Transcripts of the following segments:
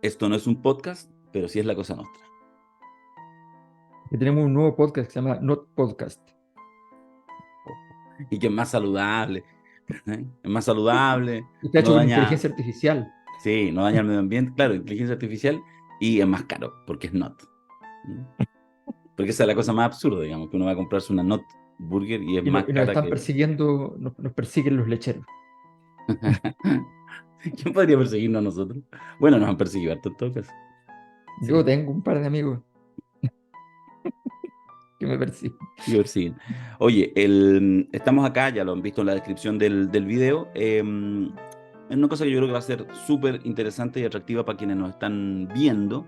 Esto no es un podcast, pero sí es la cosa nuestra. Que tenemos un nuevo podcast que se llama Not Podcast. Y que es más saludable. Es más saludable, Está no hecho con daña, inteligencia artificial. sí, no daña el medio ambiente, claro, inteligencia artificial, y es más caro, porque es not. ¿Mm? Porque esa es la cosa más absurda, digamos, que uno va a comprarse una not burger y es Y, más y nos cara están que... persiguiendo, nos persiguen los lecheros. ¿Quién podría perseguirnos a nosotros? Bueno, nos han perseguido harto en todo caso. Yo Sí. tengo un par de amigos que me persiguen. Y persiguen. Oye, estamos acá, ya lo han visto en la descripción del video. Es una cosa que yo creo que va a ser súper interesante y atractiva para quienes nos están viendo.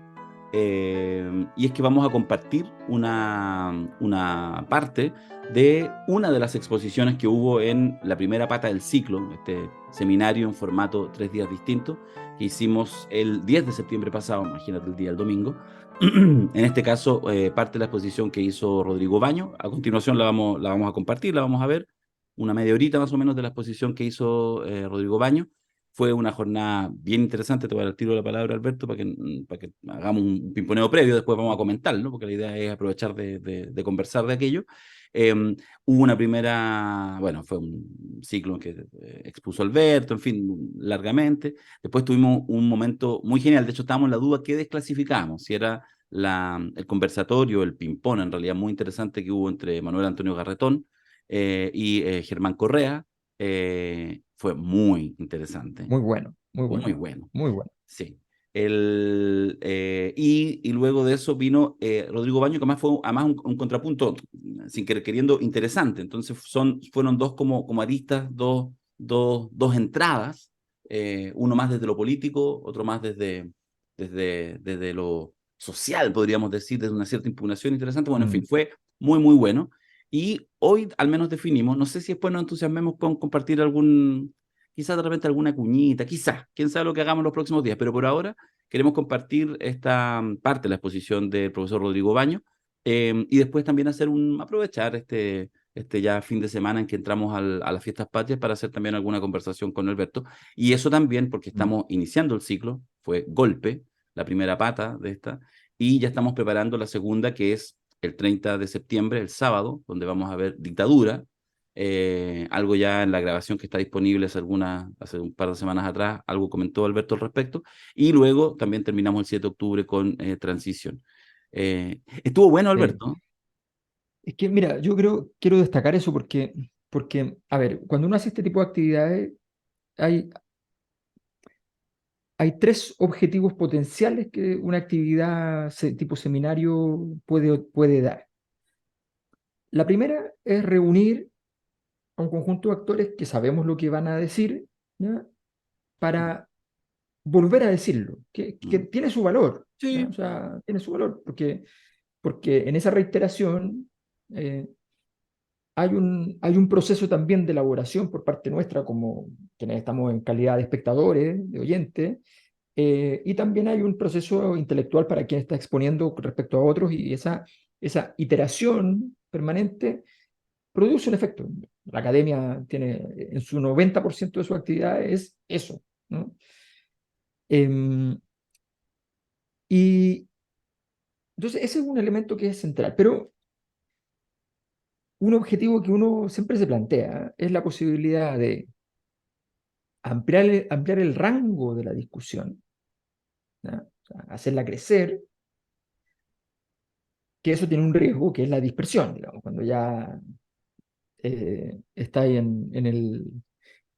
Y es que vamos a compartir una parte de una de las exposiciones que hubo en la primera pata del ciclo, este seminario en formato 3 días distintos, que hicimos el 10 de septiembre pasado, imagínate el día del domingo. En este caso, parte de la exposición que hizo Rodrigo Baño. A continuación la vamos a compartir, la vamos a ver. Una media horita más o menos de la exposición que hizo Rodrigo Baño. Fue una jornada bien interesante. Te voy a dar el tiro de la palabra, Alberto, para que hagamos un pimponeo previo. Después vamos a comentarlo, porque la idea es aprovechar de conversar de aquello. Eh, Hubo una primera, bueno, fue un ciclo que expuso Alberto, en fin, largamente. Después tuvimos un momento muy genial. De hecho, estábamos en la duda qué desclasificábamos, si era el conversatorio, el ping-pong, en realidad muy interesante que hubo entre Manuel Antonio Garretón y Germán Correa. Fue muy interesante, Muy bueno, muy muy bueno, bueno, muy bueno. sí. Y luego de eso vino Rodrigo Baño, que además fue además un contrapunto, sin querer queriendo, interesante. Entonces fueron dos como aristas, dos entradas, uno más desde lo político, otro más desde lo social, podríamos decir, desde una cierta impugnación interesante. Bueno, en fin, Mm. fue muy, muy bueno. Y hoy al menos definimos, no sé si después nos entusiasmemos con compartir quizás de repente alguna cuñita, quizás, quién sabe lo que hagamos los próximos días, pero por ahora queremos compartir esta parte de la exposición del profesor Rodrigo Baño y después también aprovechar este ya fin de semana en que entramos a las fiestas patrias para hacer también alguna conversación con Alberto. Y eso también porque Mm. estamos iniciando el ciclo, fue Golpe, la primera pata de esta, y ya estamos preparando la segunda, que es el 30 de septiembre, el sábado, donde vamos a ver Dictadura, algo ya en la grabación que está disponible hace un par de semanas atrás, algo comentó Alberto al respecto, y luego también terminamos el 7 de octubre con Transición. Estuvo bueno, Sí. Alberto. Es que, mira, quiero destacar eso porque, a ver, cuando uno hace este tipo de actividades, hay, hay tres objetivos potenciales que una actividad tipo seminario puede dar. La primera es reunir a un conjunto de actores que sabemos lo que van a decir, ¿ya? Para volver a decirlo, que Mm. tiene su valor, ¿ya? O Sí, sea, tiene su valor, porque en esa reiteración eh, hay un proceso también de elaboración por parte nuestra, como quienes estamos en calidad de espectadores, de oyentes, y también hay un proceso intelectual para quien está exponiendo con respecto a otros, y esa iteración permanente produce un efecto. La academia tiene en su 90% de su actividad es eso, ¿no? Em, y entonces ese es un elemento que es central, pero un objetivo que uno siempre se plantea es la posibilidad de ampliar el rango de la discusión, ¿ya? O sea, hacerla crecer, que eso tiene un riesgo, que es la dispersión, digamos, cuando ya está ahí en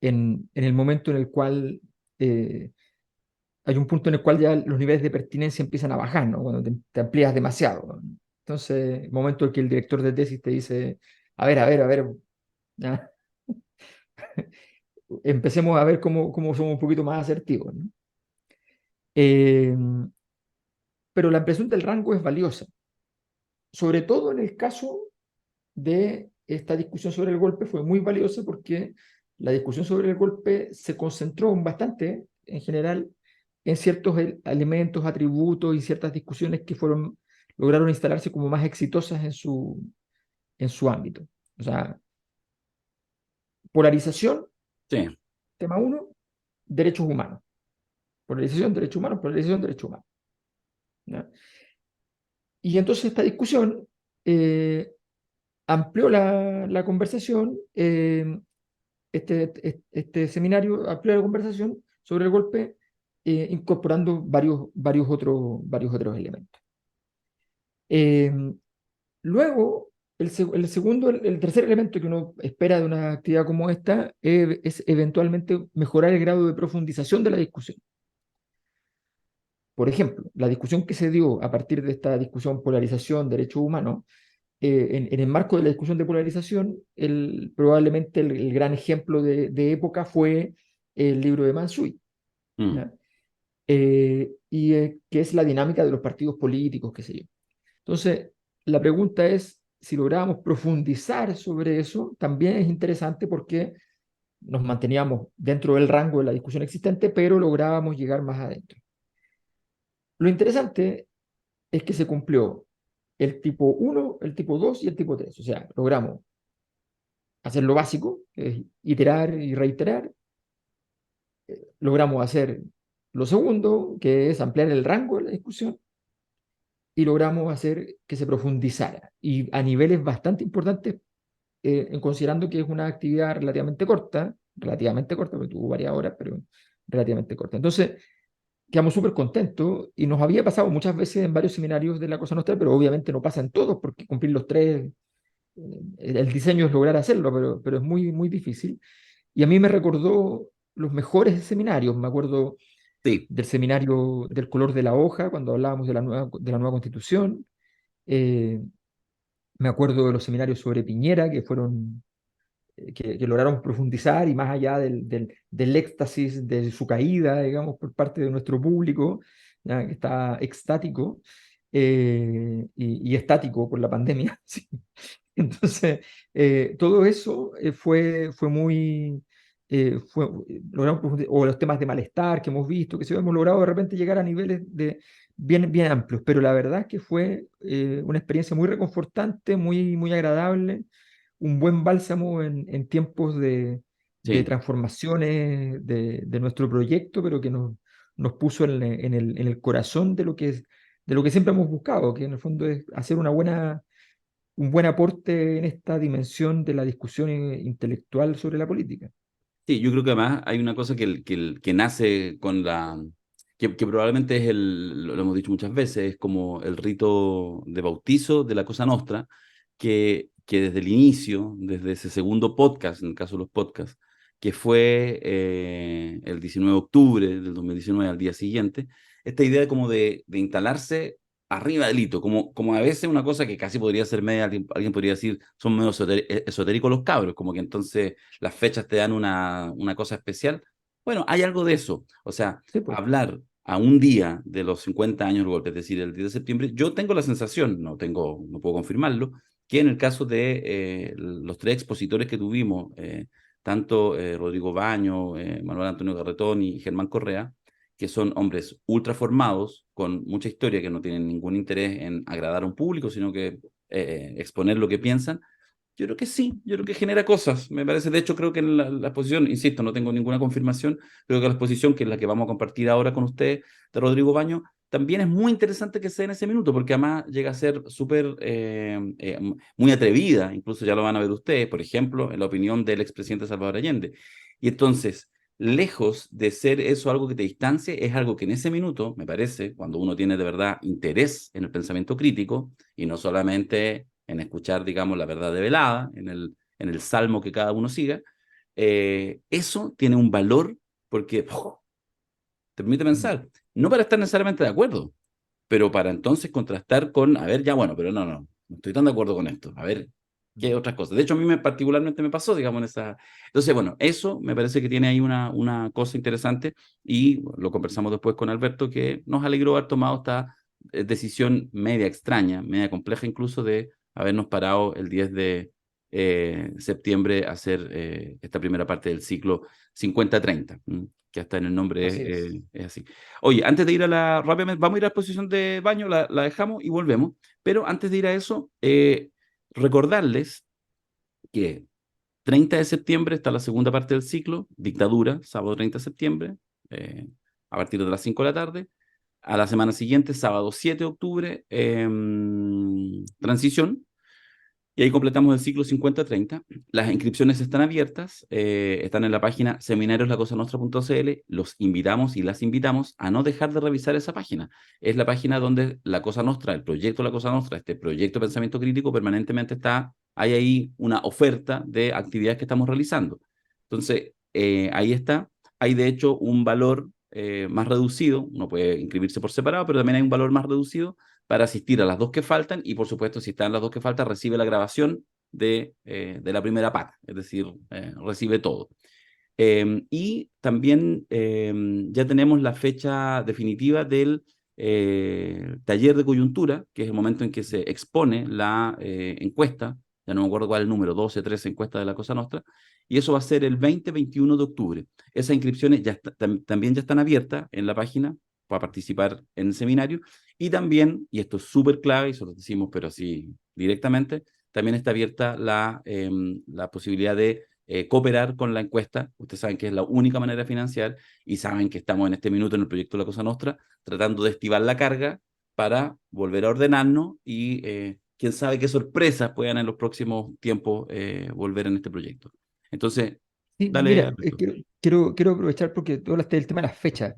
el momento en el cual hay un punto en el cual ya los niveles de pertinencia empiezan a bajar, ¿no? Cuando te amplías demasiado, ¿no? Entonces, el momento en que el director de tesis te dice, a ver, ¿ya? Empecemos a ver cómo somos un poquito más asertivos, ¿no? Eh, pero la ampliación del rango es valiosa, sobre todo en el caso de esta discusión sobre el golpe fue muy valiosa porque la discusión sobre el golpe se concentró bastante, en general, en ciertos elementos, atributos y ciertas discusiones que lograron instalarse como más exitosas en su ámbito. O sea, polarización, sí, tema uno, derechos humanos. polarización, derecho humano, polarización, derecho humano. ¿Ya? Y entonces esta discusión amplió la conversación, este seminario amplió la conversación sobre el golpe, incorporando varios otros elementos. Eh, Luego, el segundo, el tercer elemento que uno espera de una actividad como esta es eventualmente mejorar el grado de profundización de la discusión. Por ejemplo, la discusión que se dio a partir de esta discusión polarización, derechos humanos, en el marco de la discusión de polarización, probablemente el gran ejemplo de época fue el libro de Mansuy, Mm, ¿ya? Que es la dinámica de los partidos políticos, qué sé yo. Entonces, la pregunta es, si lográbamos profundizar sobre eso, también es interesante porque nos manteníamos dentro del rango de la discusión existente, pero lográbamos llegar más adentro. Lo interesante es que se cumplió el tipo uno, el tipo 2 y el tipo 3. O sea, logramos hacer lo básico, que es iterar y reiterar. Logramos hacer lo segundo, que es ampliar el rango de la discusión. Y logramos hacer que se profundizara y a niveles bastante importantes, en considerando que es una actividad relativamente corta, porque tuvo varias horas, pero relativamente corta. Entonces, quedamos súper contentos y nos había pasado muchas veces en varios seminarios de la Cosa Nostra, pero obviamente no pasa en todos porque cumplir los tres, el diseño es lograr hacerlo, pero es muy, muy difícil. Y a mí me recordó los mejores seminarios. Me acuerdo sí, del seminario del color de la hoja, cuando hablábamos de la nueva constitución. Eh, Me acuerdo de los seminarios sobre Piñera, que lograron profundizar y más allá del éxtasis de su caída, digamos, por parte de nuestro público, ¿ya? Que está extático, y estático por la pandemia. Sí. Entonces, todo eso fue muy... logramos o los temas de malestar que hemos visto, que sí hemos logrado de repente llegar a niveles bien amplios, pero la verdad es que fue una experiencia muy reconfortante, muy agradable, un buen bálsamo en tiempos de sí. transformaciones de nuestro proyecto, pero que nos puso en el corazón de lo que siempre hemos buscado, que en el fondo es hacer un buen aporte en esta dimensión de la discusión intelectual sobre la política. Sí, yo creo que además hay una cosa que nace con que probablemente es lo hemos dicho muchas veces, es como el rito de bautizo de la Cosa Nostra, que desde el inicio, desde ese segundo podcast, en el caso de los podcasts, que fue el 19 de octubre del 2019 al día siguiente, esta idea como de instalarse arriba del hito, como a veces una cosa que casi podría ser media, alguien podría decir, son medio esotéricos los cabros, como que entonces las fechas te dan una cosa especial. Bueno, hay algo de eso. O sea, Sí, pues. hablar a un día de los 50 años del golpe, es decir, el 10 de septiembre, yo tengo la sensación, no puedo confirmarlo, que en el caso de los tres expositores que tuvimos, tanto Rodrigo Baño, Manuel Antonio Garretón y Germán Correa, que son hombres ultra formados, con mucha historia, que no tienen ningún interés en agradar a un público, sino que exponer lo que piensan. Yo creo que sí, yo creo que genera cosas. Me parece, de hecho, creo que en la exposición, insisto, no tengo ninguna confirmación, creo que la exposición, que es la que vamos a compartir ahora con usted, de Rodrigo Baño, también es muy interesante que sea en ese minuto, porque además llega a ser súper, muy atrevida, incluso ya lo van a ver ustedes, por ejemplo, en la opinión del expresidente Salvador Allende. Y entonces, lejos de ser eso algo que te distancie, es algo que en ese minuto, me parece, cuando uno tiene de verdad interés en el pensamiento crítico, y no solamente en escuchar, digamos, la verdad develada, en el salmo que cada uno siga, eso tiene un valor porque te permite Mm. pensar, no para estar necesariamente de acuerdo, pero para entonces contrastar con, a ver, ya bueno, pero no estoy tan de acuerdo con esto, a ver, qué Mm. otras cosas. De hecho, a mí particularmente me pasó, digamos, en esa... Entonces, bueno, eso me parece que tiene ahí una cosa interesante y lo conversamos después con Alberto, que nos alegró haber tomado esta decisión media extraña, media compleja incluso, de habernos parado el 10 de septiembre a hacer esta primera parte del ciclo 50-30, que hasta en el nombre Así es. es así. Oye, antes de ir rápidamente, vamos a ir a la exposición de Baño, la dejamos y volvemos. Pero antes de ir a eso, recordarles que 30 de septiembre está la segunda parte del ciclo, Dictadura, sábado 30 de septiembre. eh, a partir de las 5 de la tarde. A la semana siguiente, sábado 7 de octubre, transición. Y ahí completamos el ciclo 50-30. Las inscripciones están abiertas, están en la página seminarioslacosanostra.cl. Los invitamos y las invitamos a no dejar de revisar esa página. Es la página donde La Cosa Nostra, el proyecto La Cosa Nostra, este proyecto de pensamiento crítico, permanentemente está, hay ahí una oferta de actividades que estamos realizando. Entonces, ahí está. Hay de hecho un valor más reducido, uno puede inscribirse por separado, pero también hay un valor más reducido para asistir a las dos que faltan y, por supuesto, si están las dos que faltan, recibe la grabación de la primera pata, es decir, recibe todo. Y también ya tenemos la fecha definitiva del taller de coyuntura, que es el momento en que se expone la encuesta, ya no me acuerdo cuál es el número, 12, 13 encuestas de la Cosa Nostra, y eso va a ser el 20-21 de octubre. Esas inscripciones ya también ya están abiertas en la página para participar en el seminario, y también, y esto es súper clave, y eso lo decimos, pero así directamente, también está abierta la posibilidad de cooperar con la encuesta. Ustedes saben que es la única manera de financiar y saben que estamos en este minuto en el proyecto La Cosa Nostra tratando de estivar la carga para volver a ordenarnos y quién sabe qué sorpresas puedan en los próximos tiempos volver en este proyecto. Entonces, Sí, dale, mira, Alberto. quiero aprovechar porque tú hablaste del tema de las fechas.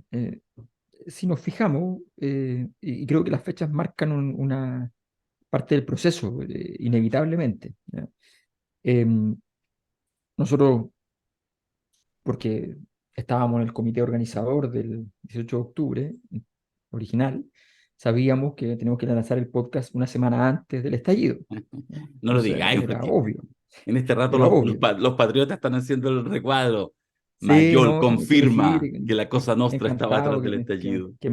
Si nos fijamos, y creo que las fechas marcan una parte del proceso, inevitablemente, ¿ya? Em, Nosotros, porque estábamos en el comité organizador del 18 de octubre original, sabíamos que teníamos que lanzar el podcast una semana antes del estallido, ¿ya? No lo Entonces digáis era porque obvio, en este rato era obvio. los patriotas están haciendo el recuadro. Sí, Mayor no, que me confirma cite, que la Cosa Nostra estaba atrás encantado del estallido. que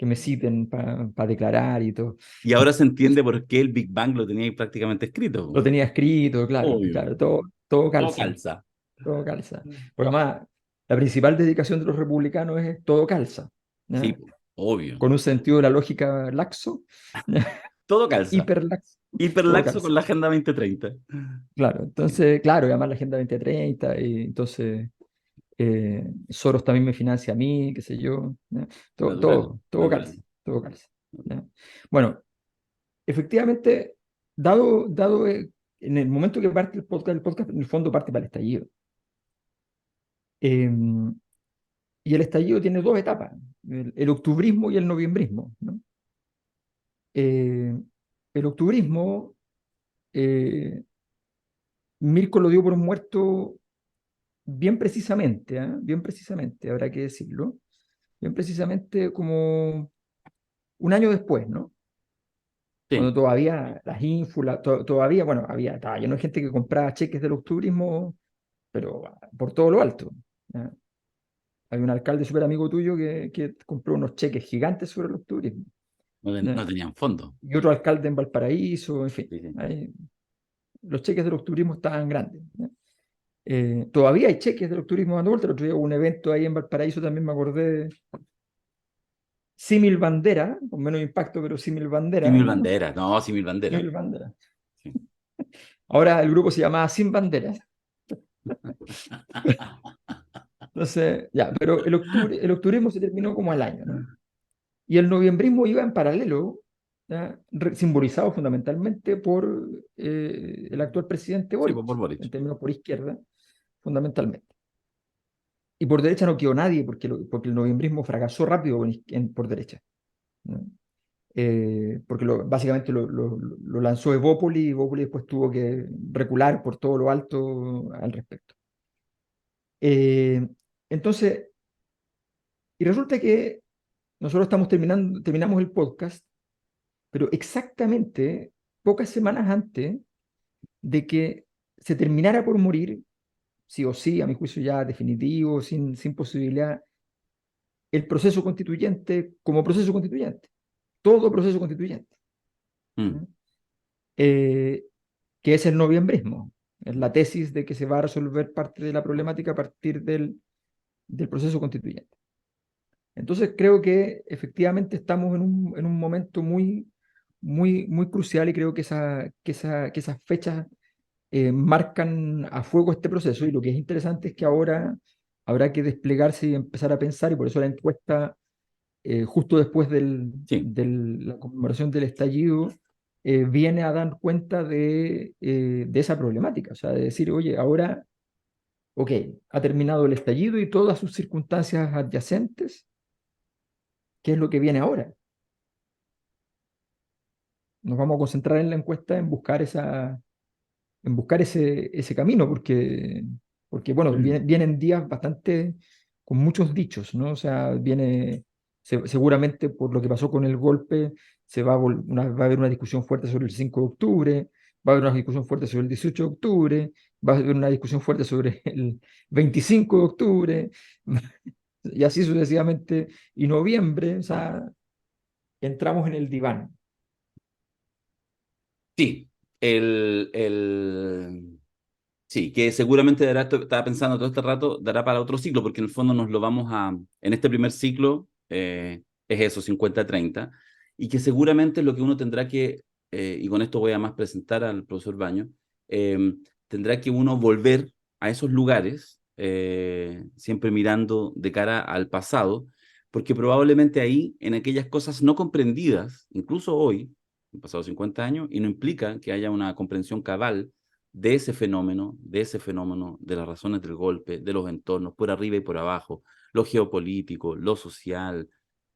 me citen para declarar y todo. Y ahora se entiende por qué el Big Bang lo tenía ahí prácticamente escrito. Lo tenía escrito, claro, Obvio. claro, todo Todo calza, calza. todo calza. Porque además, la principal dedicación de los republicanos es todo calza, Sí, ¿ya? po, obvio. Con un sentido de la lógica laxo, Todo calza. hiperlaxo, todo Hiperlaxo con calza. la Agenda 2030. Claro, entonces, claro, y además la Agenda 2030, y entonces Soros también me financia a mí, qué sé yo, ¿ya? Natural, Todo natural. calza, todo calza, ¿ya? Bueno, efectivamente, dado en el momento que parte el podcast en el fondo parte para el estallido. Em, y el estallido tiene dos etapas, el octubrismo y el noviembrismo, ¿no? Eh, el octubrismo, eh, Mirko lo dio por muerto bien precisamente, ¿ah? Bien precisamente, habrá que decirlo, bien precisamente como un año después, ¿no? Sí, Cuando todavía las ínfulas, todavía, bueno, estaba lleno de gente que compraba cheques del octubrismo, pero por todo lo alto, ¿ya? Hay un alcalde súper amigo tuyo que compró unos cheques gigantes sobre el octubrismo, no ¿ya? tenían fondo. Y otro alcalde en Valparaíso, en fin. Sí, sí. Los cheques del octubrismo estaban grandes, ¿ya? Todavía hay cheques del octubrismo dando vuelta. El otro día hubo un evento ahí en Valparaíso, también me acordé, símil bandera, con menos impacto, pero símil Sí, bandera, mil ¿no? banderas. No, sí, mil banderas. Símil bandera. Sí. Ahora el grupo se llamaba Sin Banderas. Entonces, ya, pero el octubrismo se terminó como al año, ¿no? Y el noviembrismo iba en paralelo, ¿ya? Simbolizado fundamentalmente por el actual presidente Sí, pues Boric, por Boric. en términos por izquierda, fundamentalmente. Y por derecha no quedó nadie, porque el noviembrismo fracasó rápido por derecha, ¿no? Porque básicamente lo lanzó Evópoli y Evópoli después tuvo que recular por todo lo alto al respecto. Eh, entonces, y resulta que nosotros terminamos el podcast, pero exactamente pocas semanas antes de que se terminara por morir, sí o sí, a mi juicio ya definitivo, sin posibilidad, el proceso constituyente como proceso constituyente, todo proceso constituyente, Mm, ¿no? Eh, que es el noviembrismo, es la tesis de que se va a resolver parte de la problemática a partir del proceso constituyente. Entonces creo que efectivamente estamos en un momento muy crucial y creo que esas fechas marcan a fuego este proceso y lo que es interesante es que ahora habrá que desplegarse y empezar a pensar, y por eso la encuesta, justo después Sí, de la conmemoración del estallido, viene a dar cuenta de esa problemática, o sea, de decir, oye, ahora, ok, ha terminado el estallido y todas sus circunstancias adyacentes, ¿qué es lo que viene ahora? Nos vamos a concentrar en la encuesta en buscar ese camino, porque bueno, vienen días bastante con muchos dichos, ¿no? O sea, seguramente por lo que pasó con el golpe, va a haber una discusión fuerte sobre el 5 de octubre, va a haber una discusión fuerte sobre el 18 de octubre, va a haber una discusión fuerte sobre el 25 de octubre, y así sucesivamente, y noviembre, o sea, entramos en el diván. sí. Sí, que seguramente dará, estaba pensando todo este rato, dará para otro ciclo, porque en el fondo nos lo vamos a, en este primer ciclo, es eso, 50-30, y que seguramente lo que uno tendrá que, y con esto voy a más presentar al profesor Baño, tendrá que uno volver a esos lugares, siempre mirando de cara al pasado, porque probablemente ahí, en aquellas cosas no comprendidas, incluso hoy, han pasado 50 años, y no implica que haya una comprensión cabal de ese fenómeno, de las razones del golpe, de los entornos, por arriba y por abajo, lo geopolítico, lo social,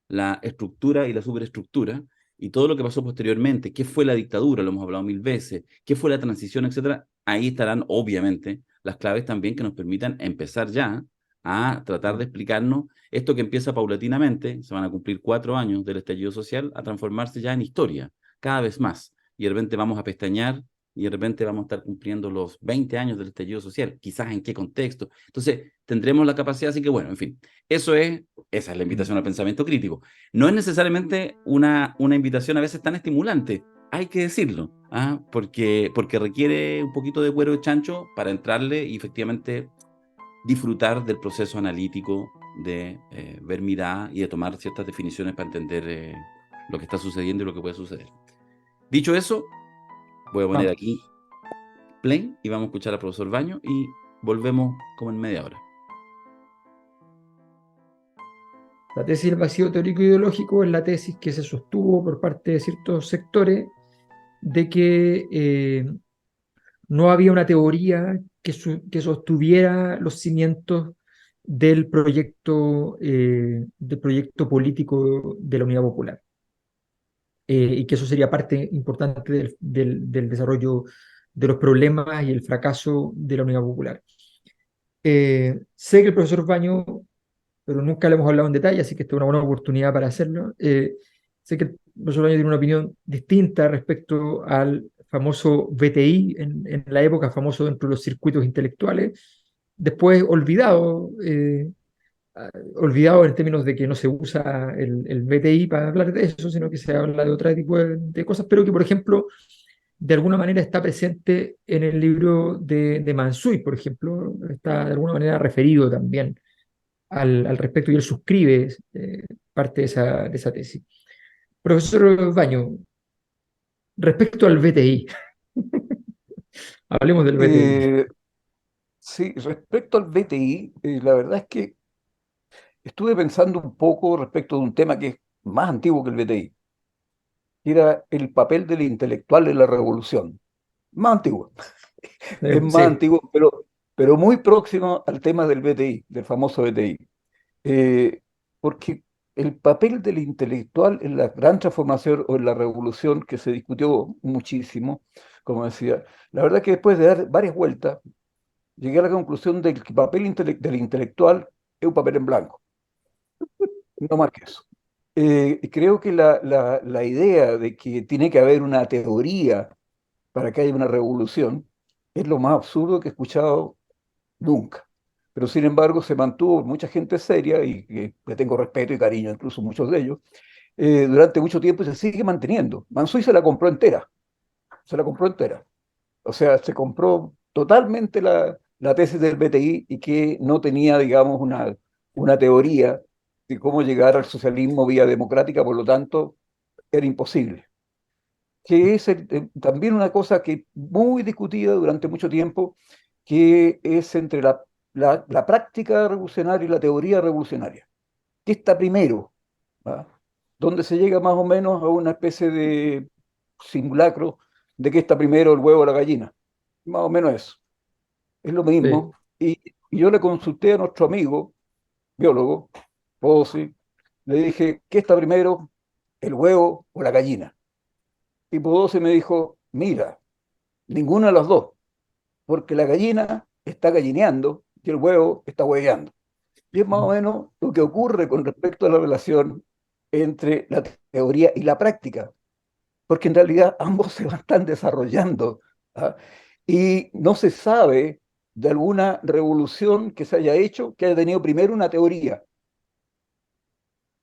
la estructura y la superestructura, y todo lo que pasó posteriormente, qué fue la dictadura, lo hemos hablado mil veces, qué fue la transición, etcétera, ahí estarán obviamente las claves también que nos permitan empezar ya a tratar de explicarnos esto que empieza paulatinamente, se van a cumplir 4 años del estallido social, a transformarse ya en historia, cada vez más. Y de repente vamos a pestañear y de repente vamos a estar cumpliendo los 20 años del estallido social, quizás en qué contexto. Entonces, tendremos la capacidad, así que bueno, en fin, esa es la Mm. invitación al pensamiento crítico. No es necesariamente una invitación a veces tan estimulante, hay que decirlo, ¿ah? Porque requiere un poquito de cuero de chancho para entrarle y efectivamente disfrutar del proceso analítico de ver mirada y de tomar ciertas definiciones para entender lo que está sucediendo y lo que puede suceder. Dicho eso, voy a poner aquí Vamos. play y vamos a escuchar al profesor Baño y volvemos como en media hora. La tesis del vacío teórico ideológico es la tesis que se sostuvo por parte de ciertos sectores de que no había una teoría que sostuviera los cimientos del proyecto político de la Unidad Popular, y que eso sería parte importante del desarrollo de los problemas y el fracaso de la Unidad Popular. Sé que el profesor Baño, pero nunca lo hemos hablado en detalle, así que esta es una buena oportunidad para hacerlo. Sé que el profesor Baño tiene una opinión distinta respecto al famoso VTI, en la época famoso dentro de los circuitos intelectuales, después olvidado en términos de que no se usa el VTI para hablar de eso, sino que se habla de otro tipo de cosas, pero que, por ejemplo, de alguna manera está presente en el libro de Mansuy, por ejemplo, está de alguna manera referido también al respecto y él suscribe parte de esa tesis. Profesor Baño, respecto al VTI, hablemos del VTI. Eh, sí, respecto al BTI, la verdad es que estuve pensando un poco respecto de un tema que es más antiguo que el BTI, que era el papel del intelectual en la revolución. Más antiguo, es más Sí, antiguo, pero muy próximo al tema del BTI, del famoso BTI. Eh, Porque el papel del intelectual en la gran transformación o en la revolución que se discutió muchísimo, como decía, la verdad es que después de dar varias vueltas, llegué a la conclusión de que el papel del intelectual es un papel en blanco, no más que eso. Creo que la idea de que tiene que haber una teoría para que haya una revolución es lo más absurdo que he escuchado nunca. Pero sin embargo se mantuvo mucha gente seria y que le tengo respeto y cariño, incluso muchos de ellos, durante mucho tiempo y se sigue manteniendo. Mansuy se la compró entera, se la compró entera. O sea, se compró totalmente la tesis del BTI y que no tenía, digamos, una teoría de cómo llegar al socialismo vía democrática, por lo tanto, era imposible. Que es también una cosa que muy discutida durante mucho tiempo, que es entre la práctica revolucionaria y la teoría revolucionaria. ¿Qué está primero? ¿Ah? Donde se llega más o menos a una especie de simulacro de qué está primero, el huevo o la gallina. Más o menos eso. Es lo Sí. mismo. Y yo le consulté a nuestro amigo, biólogo, Pozzi, le dije, ¿qué está primero, el huevo o la gallina? Y Pozzi me dijo, mira, ninguna de las dos, porque la gallina está gallineando y el huevo está hueveando. Y es más o menos lo que ocurre con respecto a la relación entre la teoría y la práctica, porque en realidad ambos se están desarrollando. ¿Ah? Y no se sabe de alguna revolución que se haya hecho que haya tenido primero una teoría.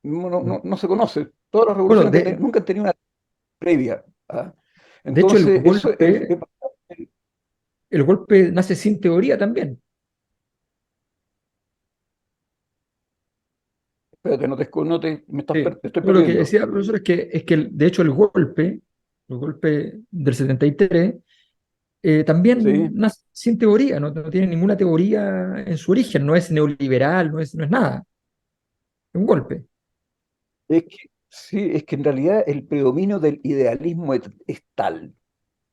No se conoce. Todas las Bueno, revoluciones nunca han tenido una previa. ¿Ah? de hecho Entonces, eso el golpe nace sin teoría también. espérate, Sí. te estoy No, lo que perdiendo. decía el profesor de hecho el golpe del 73, también ¿Sí? nace sin teoría, no tiene ninguna teoría en su origen, no es neoliberal, no es nada, es un golpe. Sí, es que en realidad el predominio del idealismo es tal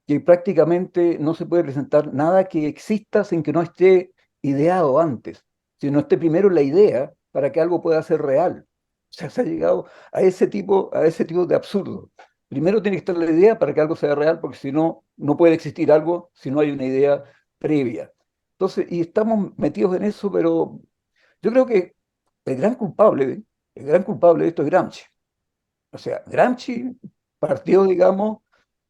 que prácticamente no se puede presentar nada que exista sin que no esté ideado antes, si no esté primero la idea para que algo pueda ser real. O sea, se ha llegado a ese tipo de absurdo. Primero tiene que estar la idea para que algo sea real, porque si no, no puede existir algo si no hay una idea previa. Entonces, y estamos metidos en eso, pero yo creo que el gran culpable, el gran culpable de esto es Gramsci. O sea, Gramsci partió, digamos,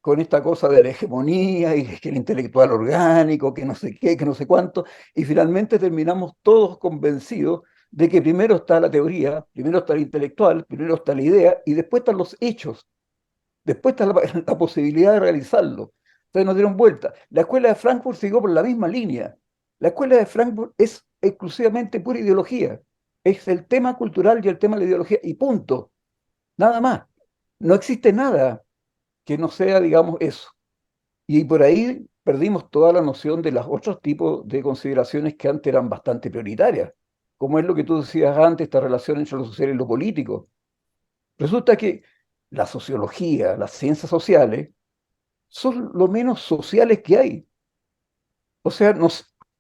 con esta cosa de la hegemonía y que el intelectual orgánico, que no sé qué, que no sé cuánto, y finalmente terminamos todos convencidos de que primero está la teoría, primero está el intelectual, primero está la idea y después están los hechos, después está la posibilidad de realizarlo. Entonces nos dieron vuelta. La escuela de Frankfurt siguió por la misma línea. La escuela de Frankfurt es exclusivamente pura ideología. Es el tema cultural y el tema de la ideología y punto. Nada más. No existe nada que no sea, digamos, eso. Y por ahí perdimos toda la noción de los otros tipos de consideraciones que antes eran bastante prioritarias, como es lo que tú decías antes, esta relación entre lo social y lo político. Resulta que la sociología, las ciencias sociales, son lo menos sociales que hay. O sea,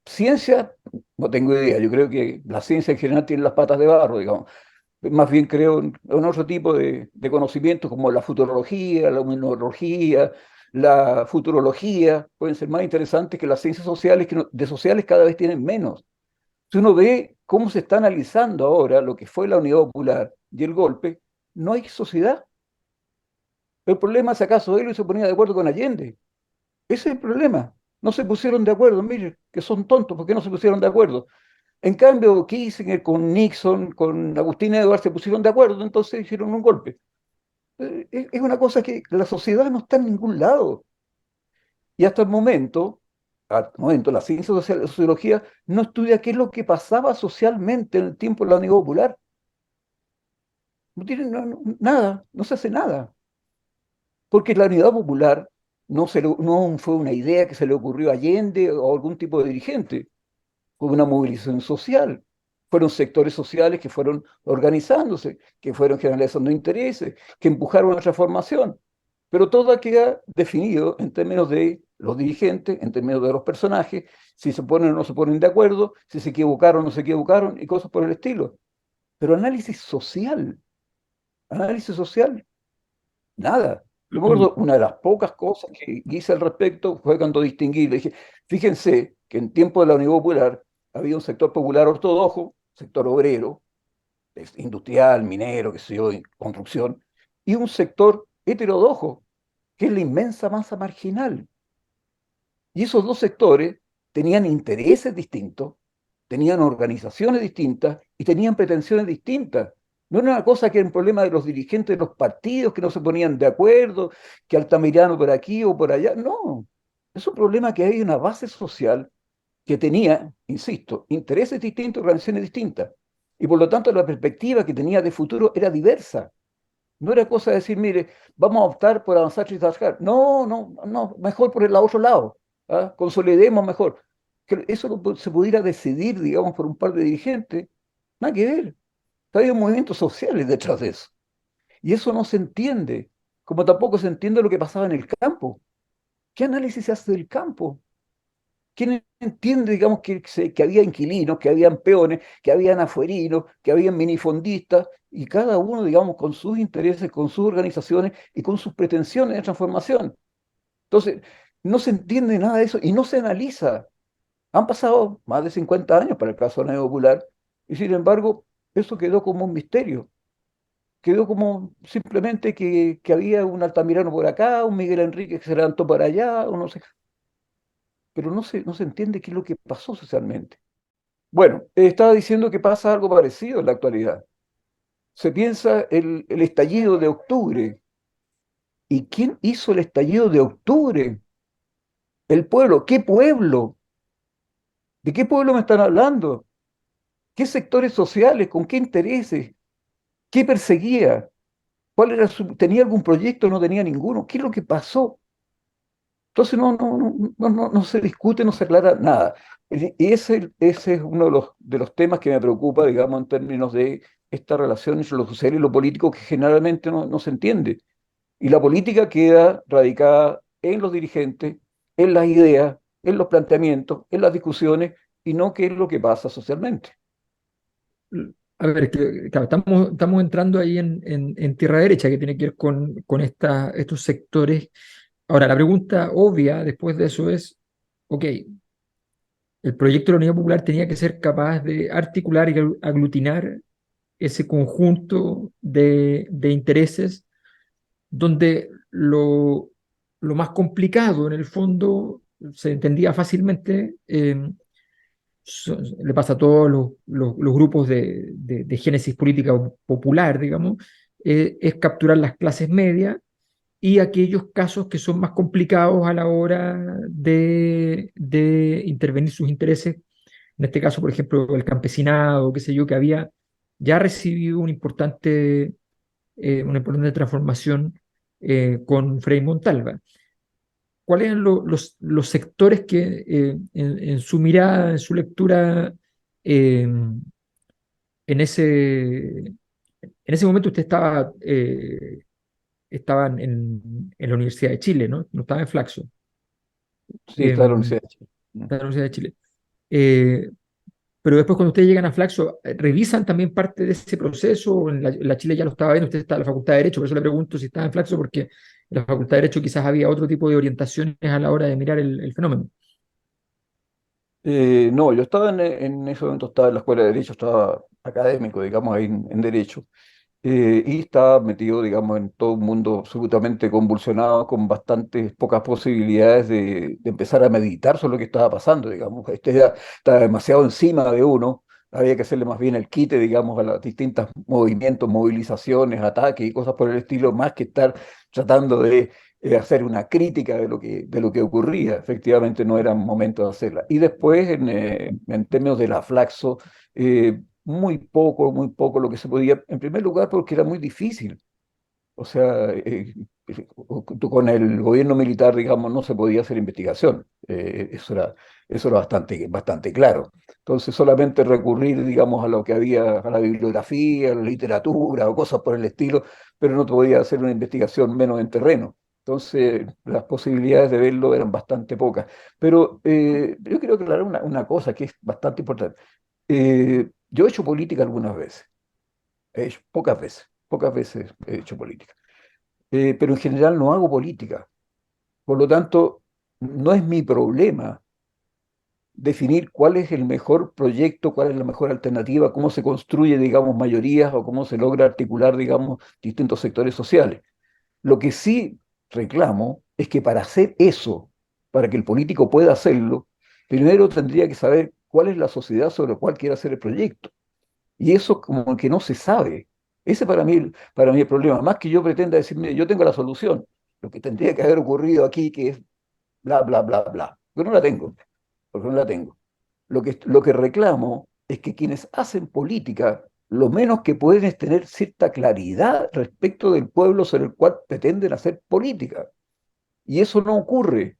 ciencia, no tengo idea, yo creo que la ciencia en general tiene las patas de barro, digamos. Más bien creo en otro tipo de conocimientos como la futurología, la numerología, la futurología, pueden ser más interesantes que las ciencias sociales, que de sociales cada vez tienen menos. Si uno ve cómo se está analizando ahora lo que fue la Unidad Popular y el golpe, no hay sociedad. El problema es acaso él se ponía de acuerdo con Allende. Ese es el problema. No se pusieron de acuerdo, mire, que son tontos, ¿por qué no se pusieron de acuerdo? En cambio, Kissinger con Nixon, con Agustín Edwards se pusieron de acuerdo, entonces hicieron un golpe. Es una cosa que la sociedad no está en ningún lado. Y hasta el momento, la ciencia social, la sociología no estudia qué es lo que pasaba socialmente en el tiempo de la Unidad Popular. No tiene nada, no se hace nada. Porque la Unidad Popular no fue una idea que se le ocurrió a Allende o a algún tipo de dirigente. Fue una movilización social. Fueron sectores sociales que fueron organizándose, que fueron generalizando intereses, que empujaron a la transformación. Pero todo queda definido en términos de los dirigentes, en términos de los personajes, si se ponen o no se ponen de acuerdo, si se equivocaron o no se equivocaron y cosas por el estilo. Pero análisis social, nada. Yo me acuerdo, una de las pocas cosas que hice al respecto fue cuando distinguí, le dije, fíjense que en tiempo de la Unidad Popular había un sector popular ortodoxo, sector obrero, industrial, minero, que sé yo, construcción, y un sector heterodoxo, que es la inmensa masa marginal. Y esos dos sectores tenían intereses distintos, tenían organizaciones distintas y tenían pretensiones distintas. No era una cosa que era un problema de los dirigentes de los partidos que no se ponían de acuerdo, que Altamirano por aquí o por allá. No, es un problema que hay una base social que tenía, insisto, intereses distintos, organizaciones distintas. Y por lo tanto la perspectiva que tenía de futuro era diversa. No era cosa de decir, mire, vamos a optar por avanzar y trabajar. No, mejor por el otro lado. ¿Ah? Consolidemos mejor. que eso se pudiera decidir, digamos, por un par de dirigentes, nada que ver. Había movimientos sociales detrás de eso. Y eso no se entiende, como tampoco se entiende lo que pasaba en el campo. ¿Qué análisis se hace del campo? ¿Quién entiende, digamos, que había inquilinos, que habían peones, que habían afuerinos, que habían minifondistas, y cada uno, digamos, con sus intereses, con sus organizaciones y con sus pretensiones de transformación? Entonces, no se entiende nada de eso y no se analiza. Han pasado más de 50 años para el caso Neo Popular, y sin embargo, eso quedó como un misterio. Quedó como simplemente que había un Altamirano por acá, un Miguel Enrique que se levantó para allá, o no sé, pero no se entiende qué es lo que pasó socialmente. Bueno, estaba diciendo que pasa algo parecido en la actualidad. Se piensa el estallido de octubre. ¿Y quién hizo el estallido de octubre? El pueblo. ¿Qué pueblo? ¿De qué pueblo me están hablando? ¿Qué sectores sociales? ¿Con qué intereses? ¿Qué perseguía? ¿Tenía algún proyecto o no tenía ninguno? ¿Qué es lo que pasó? Entonces no se discute, no se aclara nada. Y ese es uno de los temas que me preocupa, digamos, en términos de esta relación entre lo social y lo político que generalmente no se entiende. Y la política queda radicada en los dirigentes, en las ideas, en los planteamientos, en las discusiones, y no qué es lo que pasa socialmente. A ver, claro, estamos entrando ahí en tierra derecha, que tiene que ver con estos sectores. Ahora, la pregunta obvia después de eso es, ok, el proyecto de la Unidad Popular tenía que ser capaz de articular y aglutinar ese conjunto de intereses donde lo más complicado en el fondo se entendía fácilmente. Le pasa a todos los grupos de génesis política popular, digamos, es capturar las clases medias y aquellos casos que son más complicados a la hora de intervenir sus intereses. En este caso, por ejemplo, el campesinado, qué sé yo, que había ya recibido una importante transformación con Frei Montalva. ¿Cuáles eran los sectores que en su mirada, en su lectura, eh, en ese momento usted estaba en la Universidad de Chile, ¿no? No estaba en Flaxo, Sí, eh, está la Universidad de Chile. estaba en la Universidad de Chile. Eh, pero después cuando ustedes llegan a Flaxo, ¿revisan también parte de ese proceso? En la Chile ya lo estaba viendo, usted está en la Facultad de Derecho, por eso le pregunto si estaba en Flaxo, porque en la Facultad de Derecho quizás había otro tipo de orientaciones a la hora de mirar el fenómeno. No, yo estaba en ese momento, estaba en la Escuela de Derecho, estaba académico, digamos, ahí en Derecho. Y estaba metido, digamos, en todo un mundo absolutamente convulsionado, con bastantes pocas posibilidades de empezar a meditar sobre lo que estaba pasando, digamos. Este ya estaba demasiado encima de uno, había que hacerle más bien el quite, digamos, a los distintos movimientos, movilizaciones, ataques y cosas por el estilo, más que estar tratando de hacer una crítica de lo que ocurría. Efectivamente, no era momento de hacerla. Y después, en términos de la Flaxo, muy poco lo que se podía, en primer lugar porque era muy difícil. O sea, con el gobierno militar, digamos, no se podía hacer investigación. Eso era bastante, bastante claro. Entonces, solamente recurrir, digamos, a lo que había, a la bibliografía, a la literatura o cosas por el estilo, pero no te podía hacer una investigación menos en terreno. Entonces, las posibilidades de verlo eran bastante pocas. Pero yo quiero aclarar una cosa que es bastante importante. Yo he hecho política algunas veces, pocas veces he hecho política. Pero en general no hago política. Por lo tanto, no es mi problema definir cuál es el mejor proyecto, cuál es la mejor alternativa, cómo se construye, digamos, mayorías o cómo se logra articular, digamos, distintos sectores sociales. Lo que sí reclamo es que para hacer eso, para que el político pueda hacerlo, primero tendría que saber cuál es la sociedad sobre la cual quiere hacer el proyecto. Y eso como que no se sabe. Ese para mí el problema. Más que yo pretenda decir, mire, yo tengo la solución. Lo que tendría que haber ocurrido aquí, que es bla, bla, bla, bla. Pero no la tengo, porque no la tengo. Lo que reclamo es que quienes hacen política, lo menos que pueden es tener cierta claridad respecto del pueblo sobre el cual pretenden hacer política. Y eso no ocurre.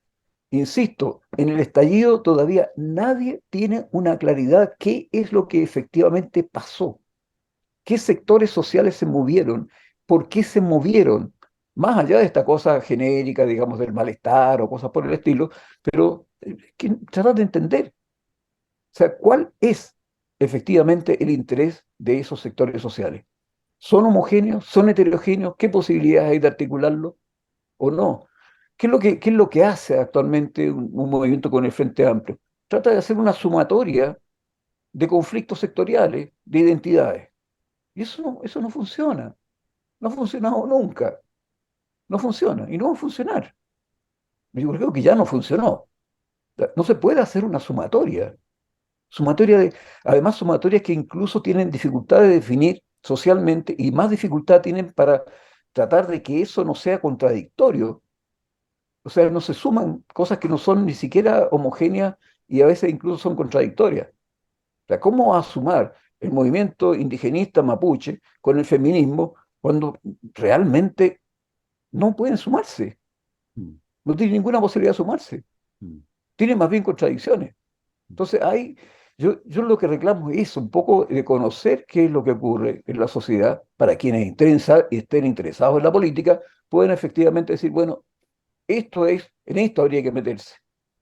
Insisto, en el estallido todavía nadie tiene una claridad qué es lo que efectivamente pasó, qué sectores sociales se movieron, por qué se movieron, más allá de esta cosa genérica, digamos, del malestar o cosas por el estilo, pero tratar de entender, o sea, cuál es efectivamente el interés de esos sectores sociales. ¿Son homogéneos? ¿Son heterogéneos? ¿Qué posibilidades hay de articularlo o no? Qué es lo que hace actualmente un movimiento con el Frente Amplio? Trata de hacer una sumatoria de conflictos sectoriales, de identidades. Y eso no funciona. No ha funcionado nunca. No funciona y no va a funcionar. Yo creo que ya no funcionó. No se puede hacer una sumatoria. Sumatoria de, además, sumatorias que incluso tienen dificultad de definir socialmente y más dificultad tienen para tratar de que eso no sea contradictorio. O sea, no se suman cosas que no son ni siquiera homogéneas y a veces incluso son contradictorias. O sea, ¿cómo va a sumar el movimiento indigenista mapuche con el feminismo cuando realmente no pueden sumarse? Mm, No tienen ninguna posibilidad de sumarse. mm, Tienen más bien contradicciones. Entonces, yo lo que reclamo es un poco de conocer qué es lo que ocurre en la sociedad para quienes estén interesados en la política, pueden efectivamente decir, bueno, en esto habría que meterse,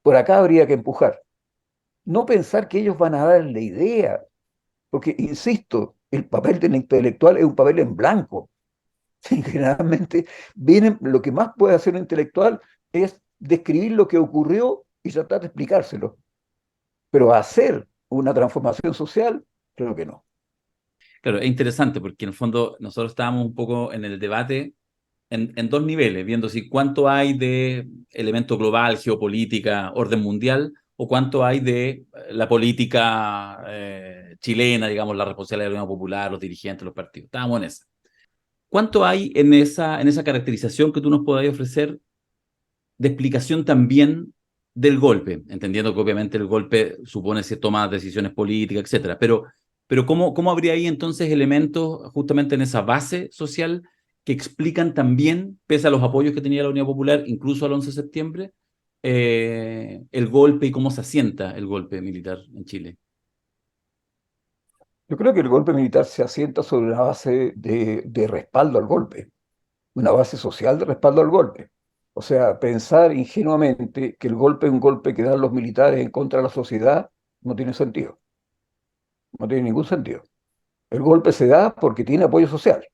por acá habría que empujar. No pensar que ellos van a dar la idea, porque, insisto, el papel del intelectual es un papel en blanco. Generalmente lo que más puede hacer un intelectual es describir lo que ocurrió y tratar de explicárselo. Pero hacer una transformación social, creo que no. Claro, es interesante porque en el fondo nosotros estábamos un poco en el debate en dos niveles, viendo si cuánto hay de elemento global, geopolítica, orden mundial, o cuánto hay de la política chilena, digamos, la responsabilidad de la Unión Popular, los dirigentes, los partidos. Estábamos en esa. ¿Cuánto hay en esa caracterización que tú nos podías ofrecer de explicación también del golpe? Entendiendo que obviamente el golpe supone se toma decisiones políticas, etcétera, pero ¿cómo habría ahí entonces elementos justamente en esa base social que explican también, pese a los apoyos que tenía la Unidad Popular, incluso al 11 de septiembre, el golpe y cómo se asienta el golpe militar en Chile? Yo creo que el golpe militar se asienta sobre una base de respaldo al golpe, una base social de respaldo al golpe. O sea, pensar ingenuamente que el golpe es un golpe que dan los militares en contra de la sociedad no tiene sentido, no tiene ningún sentido. El golpe se da porque tiene apoyo social.